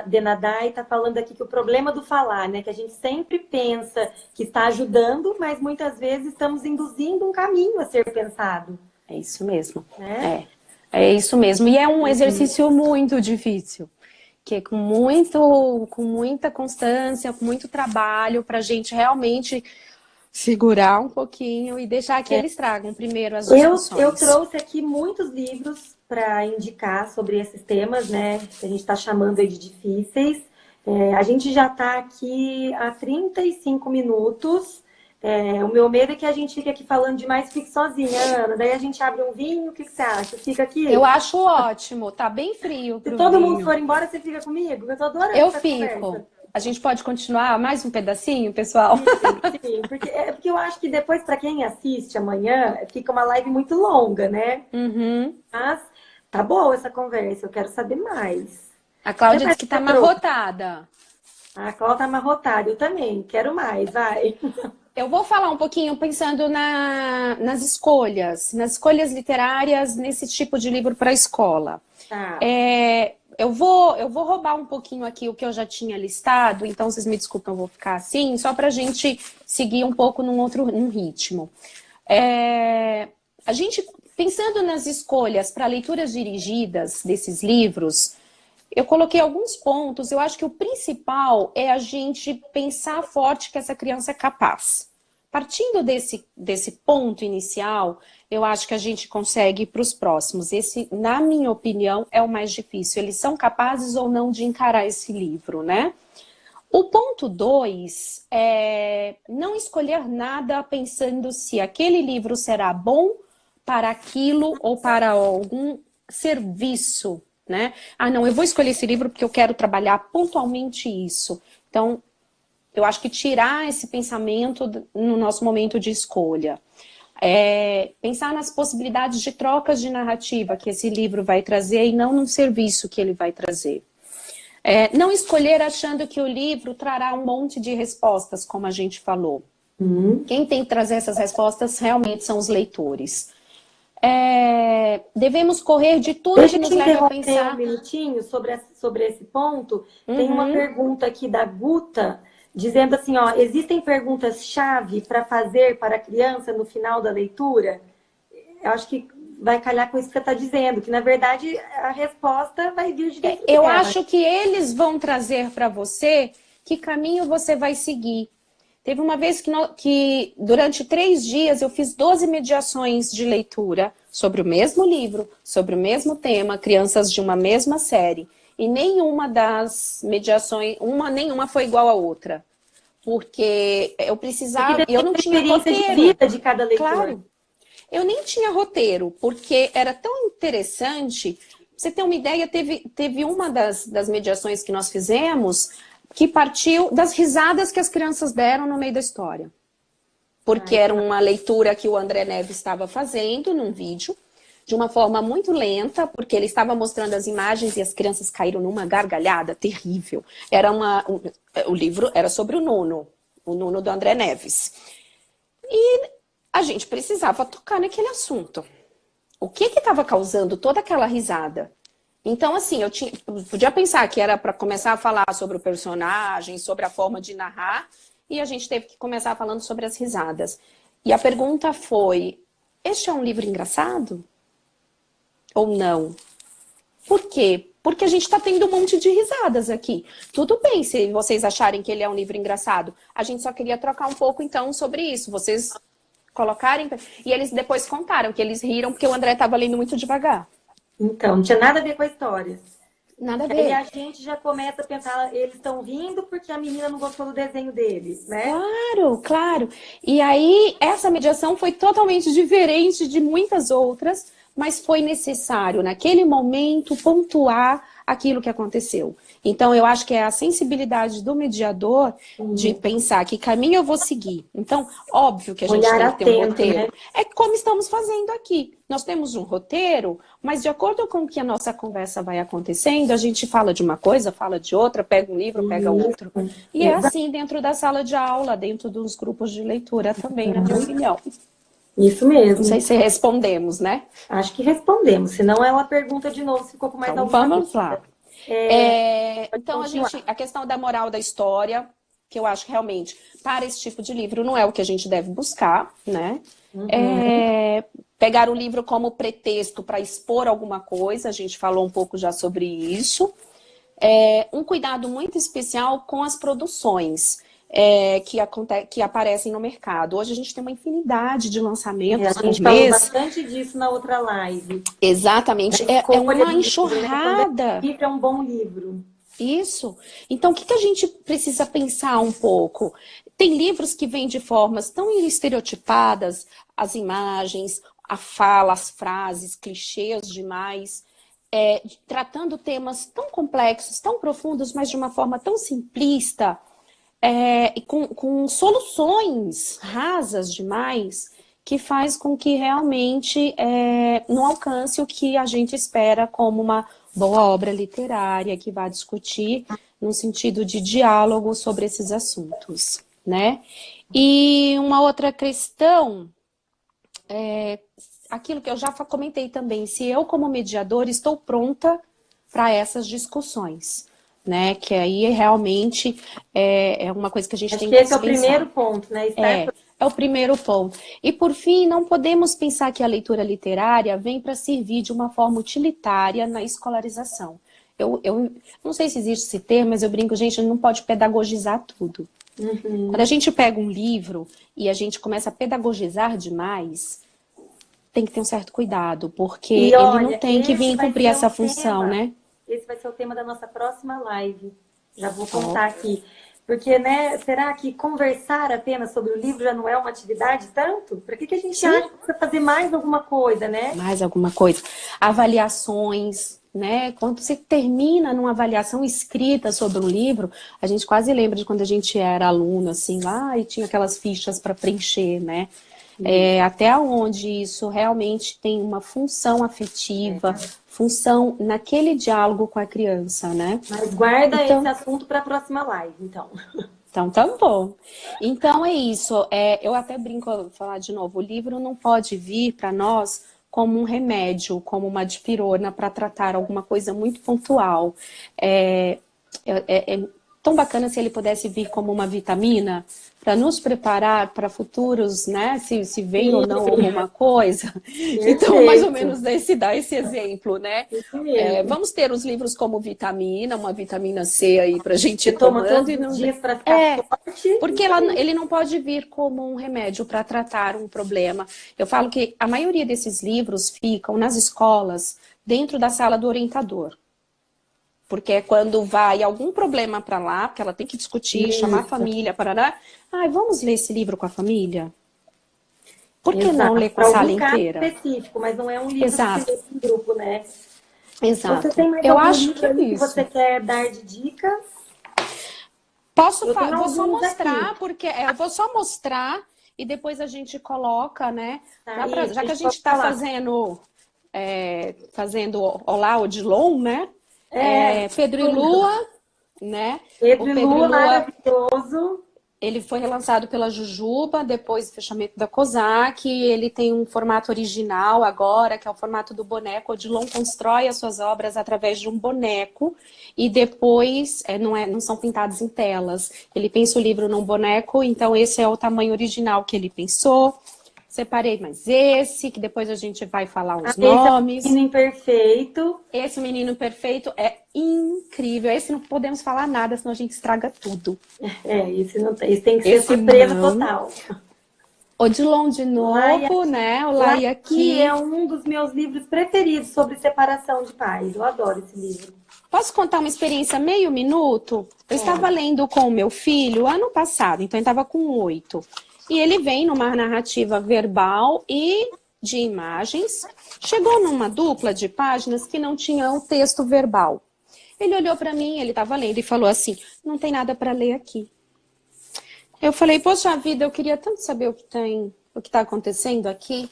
Denadai está falando aqui que o problema do falar, né? Que a gente sempre pensa que está ajudando, mas muitas vezes estamos induzindo um caminho a ser pensado.
É isso mesmo. É isso mesmo. E é um exercício muito difícil. Que é com muita constância, com muito trabalho, para a gente realmente segurar um pouquinho e deixar que eles tragam primeiro as discussões.
Eu trouxe aqui muitos livros para indicar sobre esses temas, né? Que a gente está chamando aí de difíceis. A gente já está aqui há 35 minutos. O meu medo é que a gente fique aqui falando demais e fique sozinha, Ana. Daí a gente abre um vinho, o que você acha? Fica aqui?
Eu acho ótimo, tá bem frio.
Se todo mundo for embora, você fica comigo? Eu tô adorando essa
fico.
Conversa.
A gente pode continuar mais um pedacinho, pessoal?
Sim, porque eu acho que depois, para quem assiste amanhã, fica uma live muito longa, né?
Uhum.
Mas tá boa essa conversa, eu quero saber mais.
A Cláudia disse que tá amarrotada.
A Cláudia tá amarrotada, eu também, quero mais, vai.
Eu vou falar um pouquinho pensando nas escolhas literárias nesse tipo de livro para a escola.
Tá.
Eu vou roubar um pouquinho aqui o que eu já tinha listado, então vocês me desculpem, eu vou ficar assim, só para a gente seguir um pouco num ritmo. A gente, pensando nas escolhas para leituras dirigidas desses livros, eu coloquei alguns pontos. Eu acho que o principal é a gente pensar forte que essa criança é capaz. Partindo desse ponto inicial, eu acho que a gente consegue ir para os próximos. Esse, na minha opinião, é o mais difícil. Eles são capazes ou não de encarar esse livro, né? O ponto 2 é não escolher nada pensando se aquele livro será bom para aquilo ou para algum serviço, né? Ah, não, eu vou escolher esse livro porque eu quero trabalhar pontualmente isso. Então, eu acho que tirar esse pensamento no nosso momento de escolha. Pensar nas possibilidades de trocas de narrativa que esse livro vai trazer e não no serviço que ele vai trazer. Não escolher achando que o livro trará um monte de respostas, como a gente falou. Quem tem que trazer essas respostas realmente são os leitores. Devemos correr de tudo que nos leva a pensar.
Um minutinho sobre esse ponto. Tem uma pergunta aqui da Guta, dizendo assim, ó, existem perguntas-chave para fazer para a criança no final da leitura? Eu acho que vai calhar com isso que você está dizendo, que na verdade a resposta vai vir de dentro
Eu
dela.
acho que eles vão trazer para você que caminho você vai seguir. Teve uma vez que durante 3 dias eu fiz 12 mediações de leitura sobre o mesmo livro, sobre o mesmo tema, crianças de uma mesma série. E nenhuma das mediações, nenhuma foi igual à outra. Porque eu precisava, eu não tinha roteiro.
De vida de cada leitor.
Claro. Eu nem tinha roteiro, porque era tão interessante. Pra você ter uma ideia, teve uma das mediações que nós fizemos que partiu das risadas que as crianças deram no meio da história. Porque era uma leitura que o André Neves estava fazendo num vídeo, de uma forma muito lenta, porque ele estava mostrando as imagens e as crianças caíram numa gargalhada terrível. O livro era sobre o Nuno do André Neves. E a gente precisava tocar naquele assunto. O que estava causando toda aquela risada? Então, assim, eu podia pensar que era para começar a falar sobre o personagem, sobre a forma de narrar, e a gente teve que começar falando sobre as risadas. E a pergunta foi, este é um livro engraçado? Ou não? Por quê? Porque a gente está tendo um monte de risadas aqui. Tudo bem se vocês acharem que ele é um livro engraçado. A gente só queria trocar um pouco, então, sobre isso. Vocês colocarem. E eles depois contaram que eles riram porque o André estava lendo muito devagar.
Então, não tinha nada a ver com a história.
Nada a
Aí
ver.
a gente já começa a pensar, eles estão rindo porque a menina não gostou do desenho deles, né?
Claro, claro. E aí, essa mediação foi totalmente diferente de muitas outras, mas foi necessário, naquele momento, pontuar aquilo que aconteceu. Então, eu acho que é a sensibilidade do mediador de pensar que caminho eu vou seguir. Então, óbvio que a gente
Olhar
tem que ter um
atento,
roteiro.
né?
É como estamos fazendo aqui. Nós temos um roteiro, mas de acordo com o que a nossa conversa vai acontecendo, a gente fala de uma coisa, fala de outra, pega um livro, pega outro. E é assim dentro da sala de aula, dentro dos grupos de leitura também, na minha opinião.
Isso
Não
mesmo.
sei se respondemos, né?
Acho que respondemos. Senão ela pergunta de novo se ficou com mais
Então
alguma
vamos
dúvida.
lá. Então a questão da moral da história, que eu acho que realmente para esse tipo de livro não é o que a gente deve buscar, né? Pegar o livro como pretexto para expor alguma coisa, a gente falou um pouco já sobre isso. Um cuidado muito especial com as produções que aparecem no mercado. Hoje a gente tem uma infinidade de lançamentos
A
por
gente falou
mês.
bastante disso na outra live.
Exatamente. É uma enxurrada.
O livro é um bom livro.
Isso. Então, o que a gente precisa pensar um pouco? Tem livros que vêm de formas tão estereotipadas, as imagens, a fala, as frases, clichês demais, tratando temas tão complexos, tão profundos, mas de uma forma tão simplista, e com soluções rasas demais, que faz com que realmente não alcance o que a gente espera como uma boa obra literária que vai discutir no sentido de diálogo sobre esses assuntos, né? E uma outra questão aquilo que eu já comentei também, se eu como mediadora estou pronta para essas discussões, né? Que aí realmente é uma coisa que a gente tem que
esse é o
pensar.
primeiro ponto, né?
É o primeiro ponto. E, por fim, não podemos pensar que a leitura literária vem para servir de uma forma utilitária na escolarização. Eu não sei se existe esse termo, mas eu brinco, gente, não pode pedagogizar tudo. Quando a gente pega um livro e a gente começa a pedagogizar demais, tem que ter um certo cuidado, porque ele não tem que vir cumprir essa função, né?
Esse vai ser o tema da nossa próxima live. Já vou contar aqui. Porque, né, será que conversar apenas sobre o livro já não é uma atividade tanto? Para que a gente acha que precisa fazer mais alguma coisa, né?
Mais alguma coisa. Avaliações, né? Quando você termina numa avaliação escrita sobre um livro, a gente quase lembra de quando a gente era aluno, assim, lá e tinha aquelas fichas para preencher, né? Até onde isso realmente tem uma função afetiva, função naquele diálogo com a criança, né?
Mas guarda esse assunto para a próxima live, então.
Então, tá bom. Então, é isso. Eu até brinco, vou falar de novo, o livro não pode vir para nós como um remédio, como uma dipirona para tratar alguma coisa muito pontual. É tão bacana se ele pudesse vir como uma vitamina para nos preparar para futuros, né? Se vem ou não alguma coisa. Então, mais ou menos dá esse exemplo, né? Vamos ter os livros como vitamina, uma vitamina C aí para a gente ir tomando.
E não dias para ficar forte.
Porque ele não pode vir como um remédio para tratar um problema. Eu falo que a maioria desses livros ficam nas escolas, dentro da sala do orientador. Porque é quando vai algum problema para lá, porque ela tem que discutir, chamar a família, parará. Vamos ler esse livro com a família? Por que não ler com a sala inteira?
Específico, mas não é um livro que lê em grupo, né?
Exato.
Você tem mais algum livro que você quer dar de dica?
Vou só mostrar, porque eu vou só mostrar e depois a gente coloca, né? Já que a gente está fazendo Olá, Odilon, né? Pedro e Lua, né?
Pedro e Lua, maravilhoso.
Ele foi relançado pela Jujuba, depois do fechamento da Kozak. Ele tem um formato original agora, que é o formato do boneco. Odilon constrói as suas obras através de um boneco e depois não são pintados em telas. Ele pensa o livro num boneco, então esse é o tamanho original que ele pensou. Separei mais esse, que depois a gente vai falar os nomes.
Esse Menino Perfeito.
Esse Menino Perfeito é incrível. Esse não podemos falar nada, senão a gente estraga tudo.
Esse tem que ser surpresa total.
Odilon de novo, né? O Lá e Aqui
é um dos meus livros preferidos sobre separação de pais. Eu adoro esse livro.
Posso contar uma experiência meio minuto? Eu estava lendo com o meu filho ano passado, então ele estava com 8. E ele vem numa narrativa verbal e de imagens. Chegou numa dupla de páginas que não tinha o texto verbal. Ele olhou para mim, ele estava lendo e falou assim, não tem nada para ler aqui. Eu falei, poxa vida, eu queria tanto saber o que está acontecendo aqui.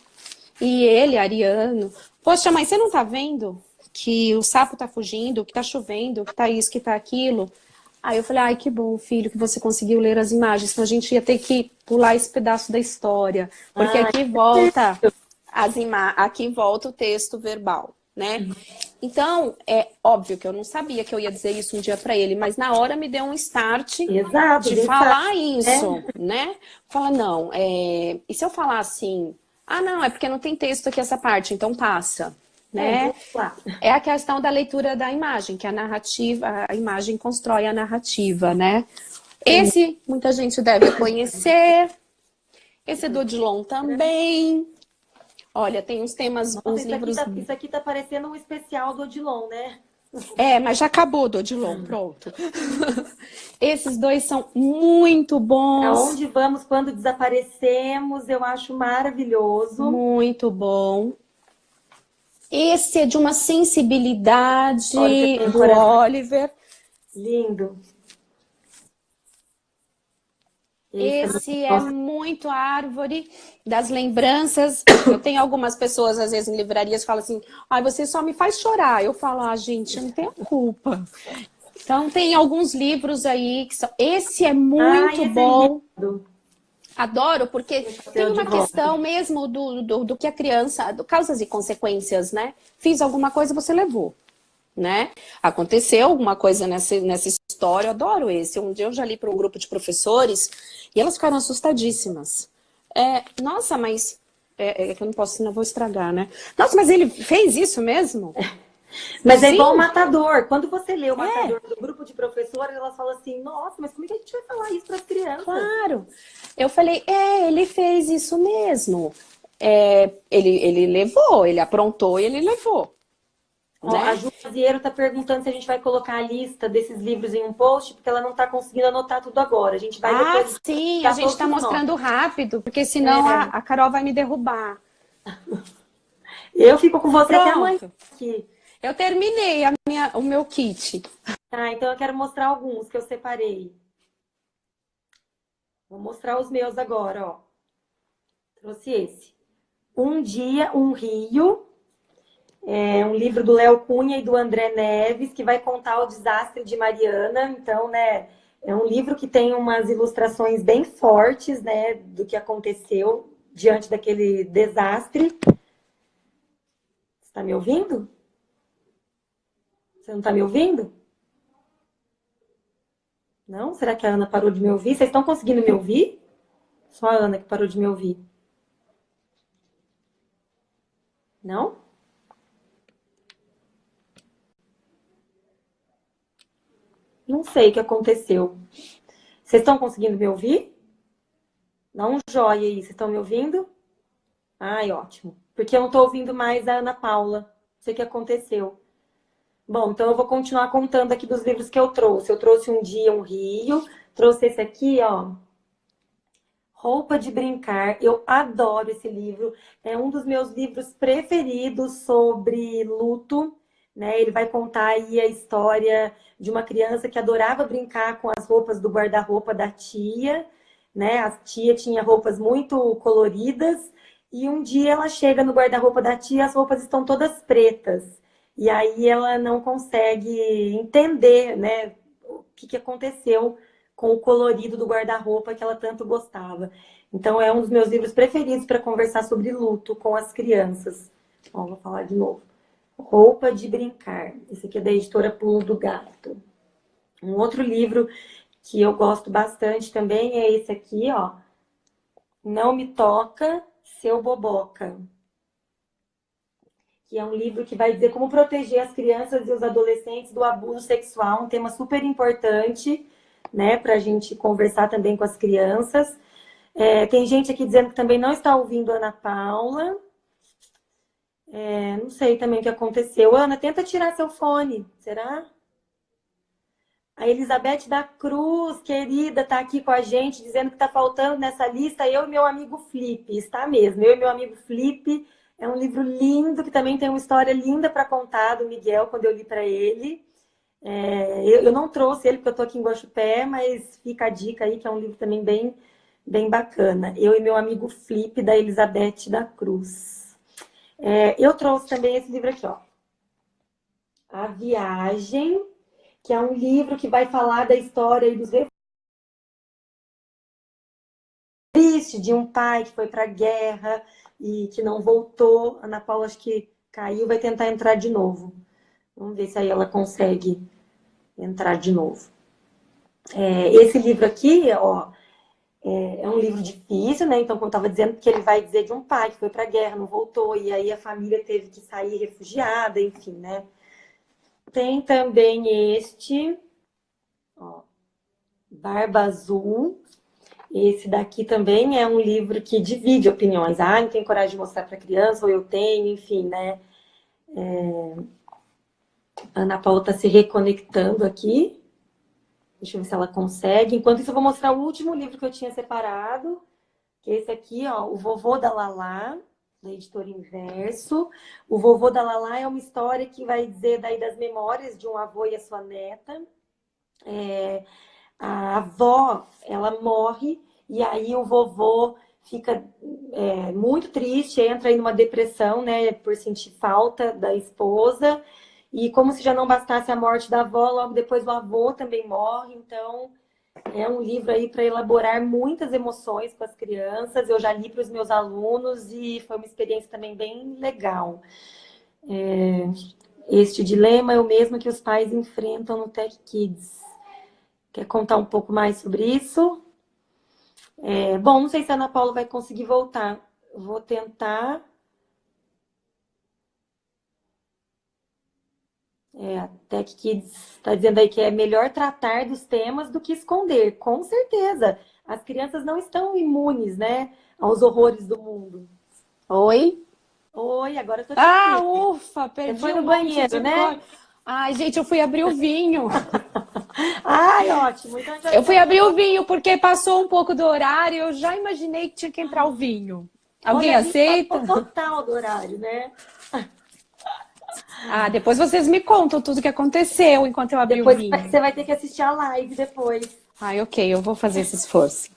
E ele, Ariano, poxa, mas você não está vendo que o sapo está fugindo, que está chovendo, que está isso, que está aquilo? Aí eu falei, ai, que bom, filho, que você conseguiu ler as imagens, senão a gente ia ter que pular esse pedaço da história. Porque aqui volta aqui volta o texto verbal, né? Então, é óbvio que eu não sabia que eu ia dizer isso um dia para ele, mas na hora me deu um start de falar isso, né? Fala, não, e se eu falar assim, não, é porque não tem texto aqui essa parte, então passa, né? É a questão da leitura da imagem, que a narrativa, a imagem constrói a narrativa, né? Esse muita gente deve conhecer, esse do Odilon também. Olha, tem uns temas, uns livros...
Isso aqui tá parecendo um especial do Odilon, né?
Mas já acabou do Odilon, pronto. Esses dois são muito bons.
Aonde vamos quando desaparecemos, eu acho maravilhoso.
Muito bom. Esse é de uma sensibilidade do Oliver.
Lindo.
Esse é muito árvore das lembranças. Eu tenho algumas pessoas, às vezes, em livrarias, que falam assim, você só me faz chorar. Eu falo, gente, eu não tenho culpa. Então, tem alguns livros aí que são... Esse é muito bom. Adoro, porque tem uma questão mesmo do que a criança... causas e consequências, né? Fiz alguma coisa, você levou. Né? Aconteceu alguma coisa nessa história, eu adoro esse. Um dia eu já li para um grupo de professores e elas ficaram assustadíssimas. Nossa, mas... que eu não posso, não vou estragar, né? Nossa, mas ele fez isso mesmo?
Mas é igual o Matador. Quando você lê o Matador do grupo de professores, elas falam assim, nossa, mas como é que a gente vai falar isso para as crianças?
Claro. Eu falei, ele fez isso mesmo. Ele levou, ele aprontou e ele levou.
Né? A Ju Maziero está perguntando se a gente vai colocar a lista desses livros em um post, porque ela não está conseguindo anotar tudo agora. A gente vai depois...
sim, a gente está mostrando rápido, porque senão a Carol vai me derrubar.
Eu fico com você até amanhã aqui.
Eu terminei o meu kit.
Então eu quero mostrar alguns que eu separei. Vou mostrar os meus agora, ó. Trouxe esse. Um Dia, um Rio. É um livro do Léo Cunha e do André Neves, que vai contar o desastre de Mariana. Então, né, é um livro que tem umas ilustrações bem fortes, né, do que aconteceu diante daquele desastre. Você tá me ouvindo? Você não tá me ouvindo? Não? Será que a Ana parou de me ouvir? Vocês estão conseguindo me ouvir? Só a Ana que parou de me ouvir. Não? Não sei o que aconteceu. Vocês estão conseguindo me ouvir? Dá um joia aí. Vocês estão me ouvindo? Ai, ótimo. Porque eu não estou ouvindo mais a Ana Paula. Não sei o que aconteceu. Bom, então eu vou continuar contando aqui dos livros que eu trouxe. Eu trouxe Um Dia, um Rio. Trouxe esse aqui, ó. Roupa de Brincar. Eu adoro esse livro. É um dos meus livros preferidos sobre luto. Né? Ele vai contar aí a história de uma criança que adorava brincar com as roupas do guarda-roupa da tia. Né? A tia tinha roupas muito coloridas. E um dia ela chega no guarda-roupa da tia, as roupas estão todas pretas. E aí ela não consegue entender, né, o que aconteceu com o colorido do guarda-roupa que ela tanto gostava. Então é um dos meus livros preferidos para conversar sobre luto com as crianças. Ó, vou falar de novo. Roupa de Brincar. Esse aqui é da editora Pulo do Gato. Um outro livro que eu gosto bastante também é esse aqui, ó. Não Me Toca, Seu Boboca. Que é um livro que vai dizer como proteger as crianças e os adolescentes do abuso sexual, um tema super importante, né, para a gente conversar também com as crianças. Tem gente aqui dizendo que também não está ouvindo a Ana Paula. Não sei também o que aconteceu. Ana, tenta tirar seu fone, será? A Elizabeth da Cruz, querida, está aqui com a gente, dizendo que está faltando nessa lista eu e meu amigo Flip. Está mesmo, eu e meu amigo Flip. É um livro lindo, que também tem uma história linda para contar do Miguel, quando eu li para ele. Eu não trouxe ele, porque eu estou aqui em Guaxupé, mas fica a dica aí, que é um livro também bem, bem bacana. Eu e meu amigo Flip, da Elizabeth da Cruz. Eu trouxe também esse livro aqui, ó. A Viagem, que é um livro que vai falar da história dos triste de um pai que foi para a guerra e que não voltou. Ana Paula acho que caiu, vai tentar entrar de novo. Vamos ver se aí ela consegue entrar de novo. Esse livro aqui, ó, é um livro difícil, né? Então, como eu estava dizendo, que ele vai dizer de um pai que foi para a guerra, não voltou, e aí a família teve que sair refugiada, enfim, né? Tem também este, ó, Barba Azul. Esse daqui também é um livro que divide opiniões. Não tenho coragem de mostrar para criança, ou eu tenho, enfim, né? A Ana Paula está se reconectando aqui. Deixa eu ver se ela consegue. Enquanto isso, eu vou mostrar o último livro que eu tinha separado, que é esse aqui, ó, O Vovô da Lalá, da editora Inverso. O Vovô da Lalá é uma história que vai dizer daí das memórias de um avô e a sua neta. A avó, ela morre, e aí o vovô fica muito triste, entra aí numa depressão, né, por sentir falta da esposa, e como se já não bastasse a morte da avó, logo depois o avô também morre, então é um livro aí para elaborar muitas emoções com as crianças. Eu já li para os meus alunos e foi uma experiência também bem legal. Este dilema é o mesmo que os pais enfrentam no Tech Kids. Quer contar um pouco mais sobre isso? Bom, não sei se a Ana Paula vai conseguir voltar. Eu vou tentar. A Tech Kids está dizendo aí que é melhor tratar dos temas do que esconder. Com certeza. As crianças não estão imunes, né, aos horrores do mundo.
Oi?
Oi, agora eu tô te ouvindo.
Ufa,
Você
perdi
foi
um
no
monte
banheiro,
de
né?
coisa. Ai, gente, eu fui abrir o vinho.
Ai, ótimo. Então
Eu fui abrir o vinho porque passou um pouco do horário, eu já imaginei que tinha que entrar o vinho. Alguém
Olha, a gente
aceita?
passou total do horário, né?
Depois vocês me contam tudo o que aconteceu enquanto eu abri o
Depois
vinho.
você vai ter que assistir a live depois.
Ok, eu vou fazer esse esforço.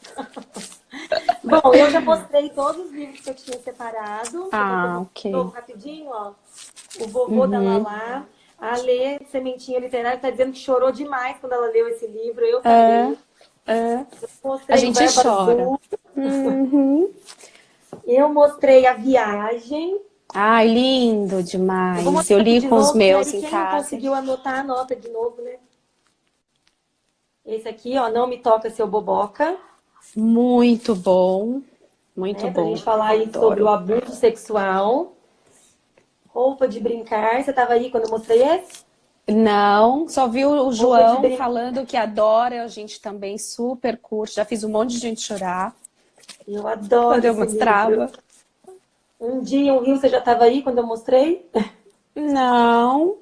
Bom, eu já mostrei todos os livros que eu tinha separado. Você quer que eu mostre de
Ok.
novo rapidinho, ó? O Vovô da Lalá. A Lê, Sementinha Literária, está dizendo que chorou demais quando ela leu esse livro. Eu também. Eu mostrei
A
o
gente
Verbo
chora.
Azul. Eu mostrei A Viagem.
Ai, lindo
Eu vou
demais. Eu
mostrar aqui
li
de
com os
novo, que
meus
aí
em
quem não
casa.
conseguiu anotar, anota de novo, né? Esse aqui, ó, Não Me Toca Seu Boboca.
Muito bom. Muito
Né? Pra
bom.
gente falar aí sobre o
Adoro.
abuso sexual. Roupa de Brincar. Você estava aí quando eu mostrei esse?
Não, só vi o
Roupa de
João
Brincar.
falando que adora, a gente também super curte. Já fiz um monte de gente chorar
Eu adoro
quando eu
esse livro.
mostrava.
Um dia em um rio, você já estava aí quando eu mostrei?
Não,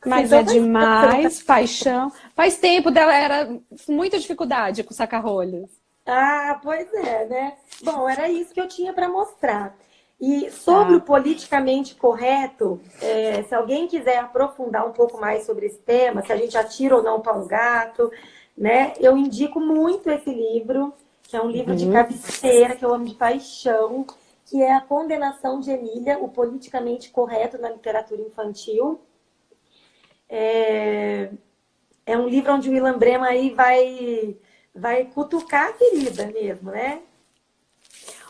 mas
Então
é
faz tempo que você não tá...
demais, paixão. Faz tempo dela, era muita dificuldade com saca-rolhas.
Pois é, né? Bom, era isso que eu tinha para mostrar. E sobre o
Tá.
politicamente correto, se alguém quiser aprofundar um pouco mais sobre esse tema, se a gente atira ou não para um gato, né? Eu indico muito esse livro, que é um livro de cabeceira, que eu amo de paixão, que é A Condenação de Emília, o politicamente correto na literatura infantil. É um livro onde o Ilan Brema aí vai cutucar a ferida mesmo, né?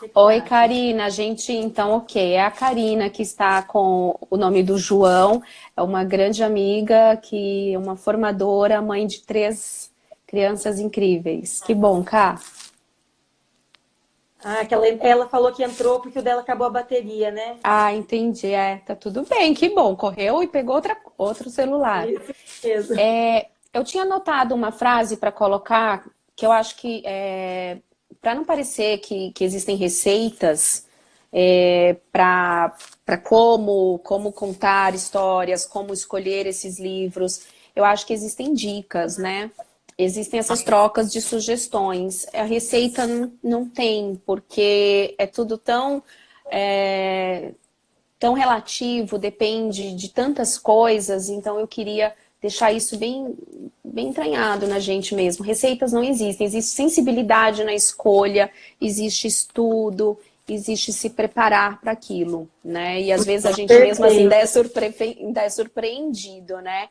O que você
Oi,
acha?
Karina. A gente, então, ok. É a Karina que está com o nome do João. É uma grande amiga, que é uma formadora, mãe de 3 crianças incríveis. Que bom, Ká.
Que ela falou que entrou porque o dela acabou a bateria, né?
Entendi. Tá tudo bem. Que bom. Correu e pegou outro celular.
Isso mesmo.
Eu tinha anotado uma frase para colocar que eu acho que para não parecer que existem receitas para como contar histórias, como escolher esses livros, eu acho que existem dicas, né? Existem essas trocas de sugestões. A receita não tem, porque é tudo tão relativo, depende de tantas coisas, então eu queria deixar isso bem entranhado na gente mesmo. Receitas não existem, existe sensibilidade na escolha, existe estudo, existe se preparar para aquilo, né? E às vezes a gente mesmo assim ainda é surpreendido, né?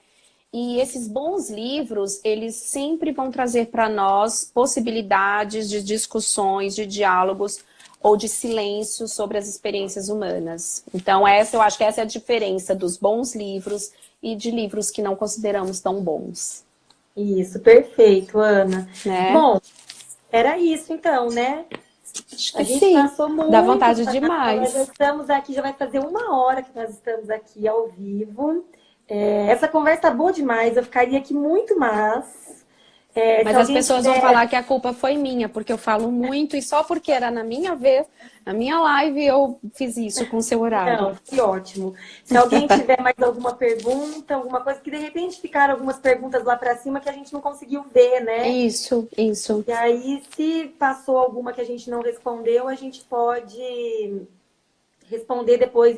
E esses bons livros, eles sempre vão trazer para nós possibilidades de discussões, de diálogos ou de silêncio sobre as experiências humanas. Então, eu acho que essa é a diferença dos bons livros e de livros que não consideramos tão bons.
Isso, perfeito, Ana.
Né?
Bom, era isso então, né?
Acho
A
que
gente
sim.
passou muito.
Dá vontade
Nós já
demais.
estamos aqui, já vai fazer 1 hora que nós estamos aqui ao vivo. Essa conversa tá boa demais, eu ficaria aqui muito mais.
Mas as pessoas vão falar que a culpa foi minha, porque eu falo muito e só porque era na minha vez, na minha live, eu fiz isso com o seu horário.
Não, que ótimo. Se alguém tiver mais alguma pergunta, alguma coisa, que de repente ficaram algumas perguntas lá para cima que a gente não conseguiu ver, né?
Isso.
E aí, se passou alguma que a gente não respondeu, a gente pode responder depois,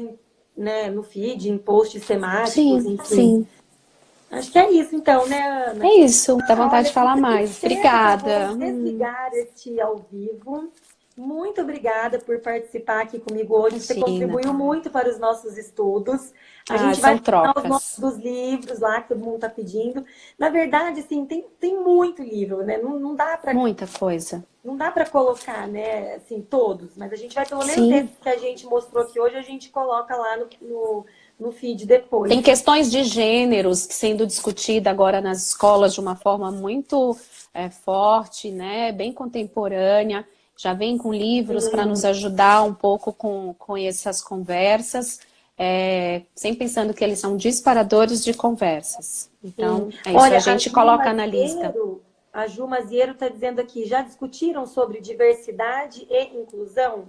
né, no feed, em posts temáticos, enfim.
Sim.
Acho que é isso então, né, Ana?
É isso, dá vontade de falar mais. Obrigada.
Vou desligar este ao vivo. Muito obrigada por participar aqui comigo hoje. Você contribuiu muito para os nossos estudos. A gente vai falar os nossos dos livros lá, que todo mundo está pedindo. Na verdade, assim, tem muito livro, né? Não dá para...
Muita coisa.
Não dá para colocar, né, assim, todos. Mas a gente vai, pelo menos esse que a gente mostrou aqui hoje, a gente coloca lá no feed depois.
Tem questões de gêneros sendo discutida agora nas escolas de uma forma muito forte, né? Bem contemporânea. Já vem com livros para nos ajudar um pouco com essas conversas, sempre pensando que eles são disparadores de conversas. Então, é isso, a gente coloca na lista.
A Ju Maziero está dizendo aqui, já discutiram sobre diversidade e inclusão?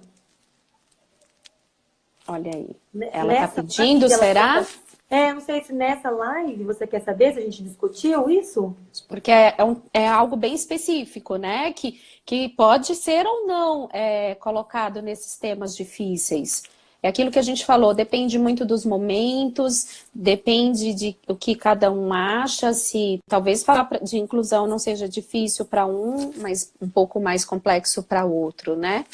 Olha aí, ela está pedindo, será?
Não sei se nessa live você quer saber se a gente discutiu isso?
Porque é algo bem específico, né? Que pode ser ou não colocado nesses temas difíceis. É aquilo que a gente falou, depende muito dos momentos, depende de o que cada um acha, se talvez falar de inclusão não seja difícil para um, mas um pouco mais complexo para outro, né?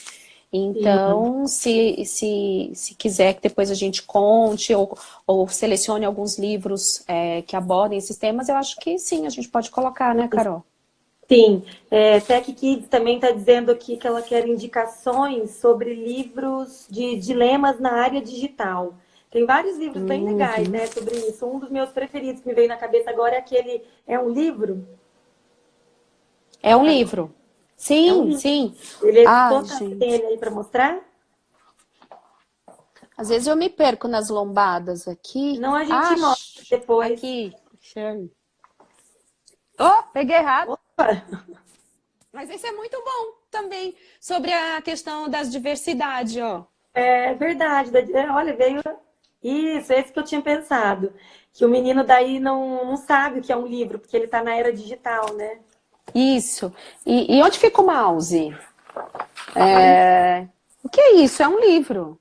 Então, se quiser que depois a gente conte ou selecione alguns livros que abordem esses temas, eu acho que sim, a gente pode colocar, né, Carol?
Sim. Tech Kids também está dizendo aqui que ela quer indicações sobre livros de dilemas na área digital. Tem vários livros bem legais, né, sobre isso. Um dos meus preferidos que me veio na cabeça agora é aquele... É um livro?
É um livro. Sim, sim.
Ele tem ele aí para mostrar?
Às vezes eu me perco nas lombadas aqui.
Não, a gente mostra depois.
Aqui. Oh, peguei errado.
Opa.
Mas esse é muito bom também, sobre a questão das diversidades, ó.
É verdade. Olha, veio... Isso, esse que eu tinha pensado. Que o menino daí não sabe o que é um livro, porque ele está na era digital, né?
Isso. E onde fica o mouse? O que é isso? É um livro.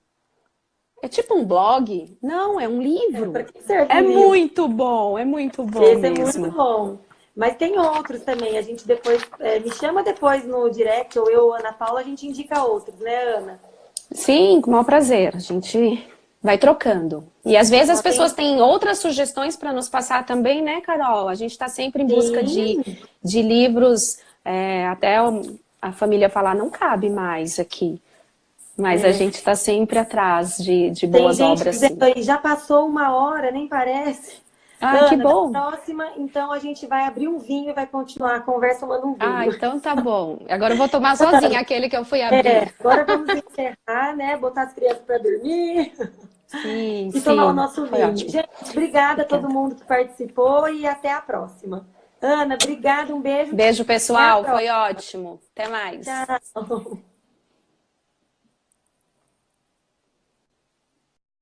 É tipo um blog? Não, é um livro.
Para que serve
é
um livro?
Muito bom
Esse
mesmo.
É muito bom. Mas tem outros também. A gente depois... me chama depois no direct, ou eu, Ana Paula, a gente indica outros, né, Ana?
Sim, com o maior prazer. A gente vai trocando. E às vezes as pessoas têm outras sugestões para nos passar também, né, Carol? A gente está sempre em busca de livros, até a família falar, não cabe mais aqui. Mas a gente está sempre atrás de boas obras.
Dizendo aí, já passou 1 hora, nem parece.
Ana, que bom.
Na próxima, então, a gente vai abrir um vinho e vai continuar a conversa tomando um vinho.
Então tá bom. Agora eu vou tomar sozinha aquele que eu fui abrir.
Agora vamos encerrar, né? Botar as crianças para dormir.
Sim,
e tomar o nosso vinho. Gente, obrigada a todo mundo que participou e até a próxima. Ana, obrigada, um beijo.
Beijo, pessoal. Foi ótimo. Até mais.
Tchau.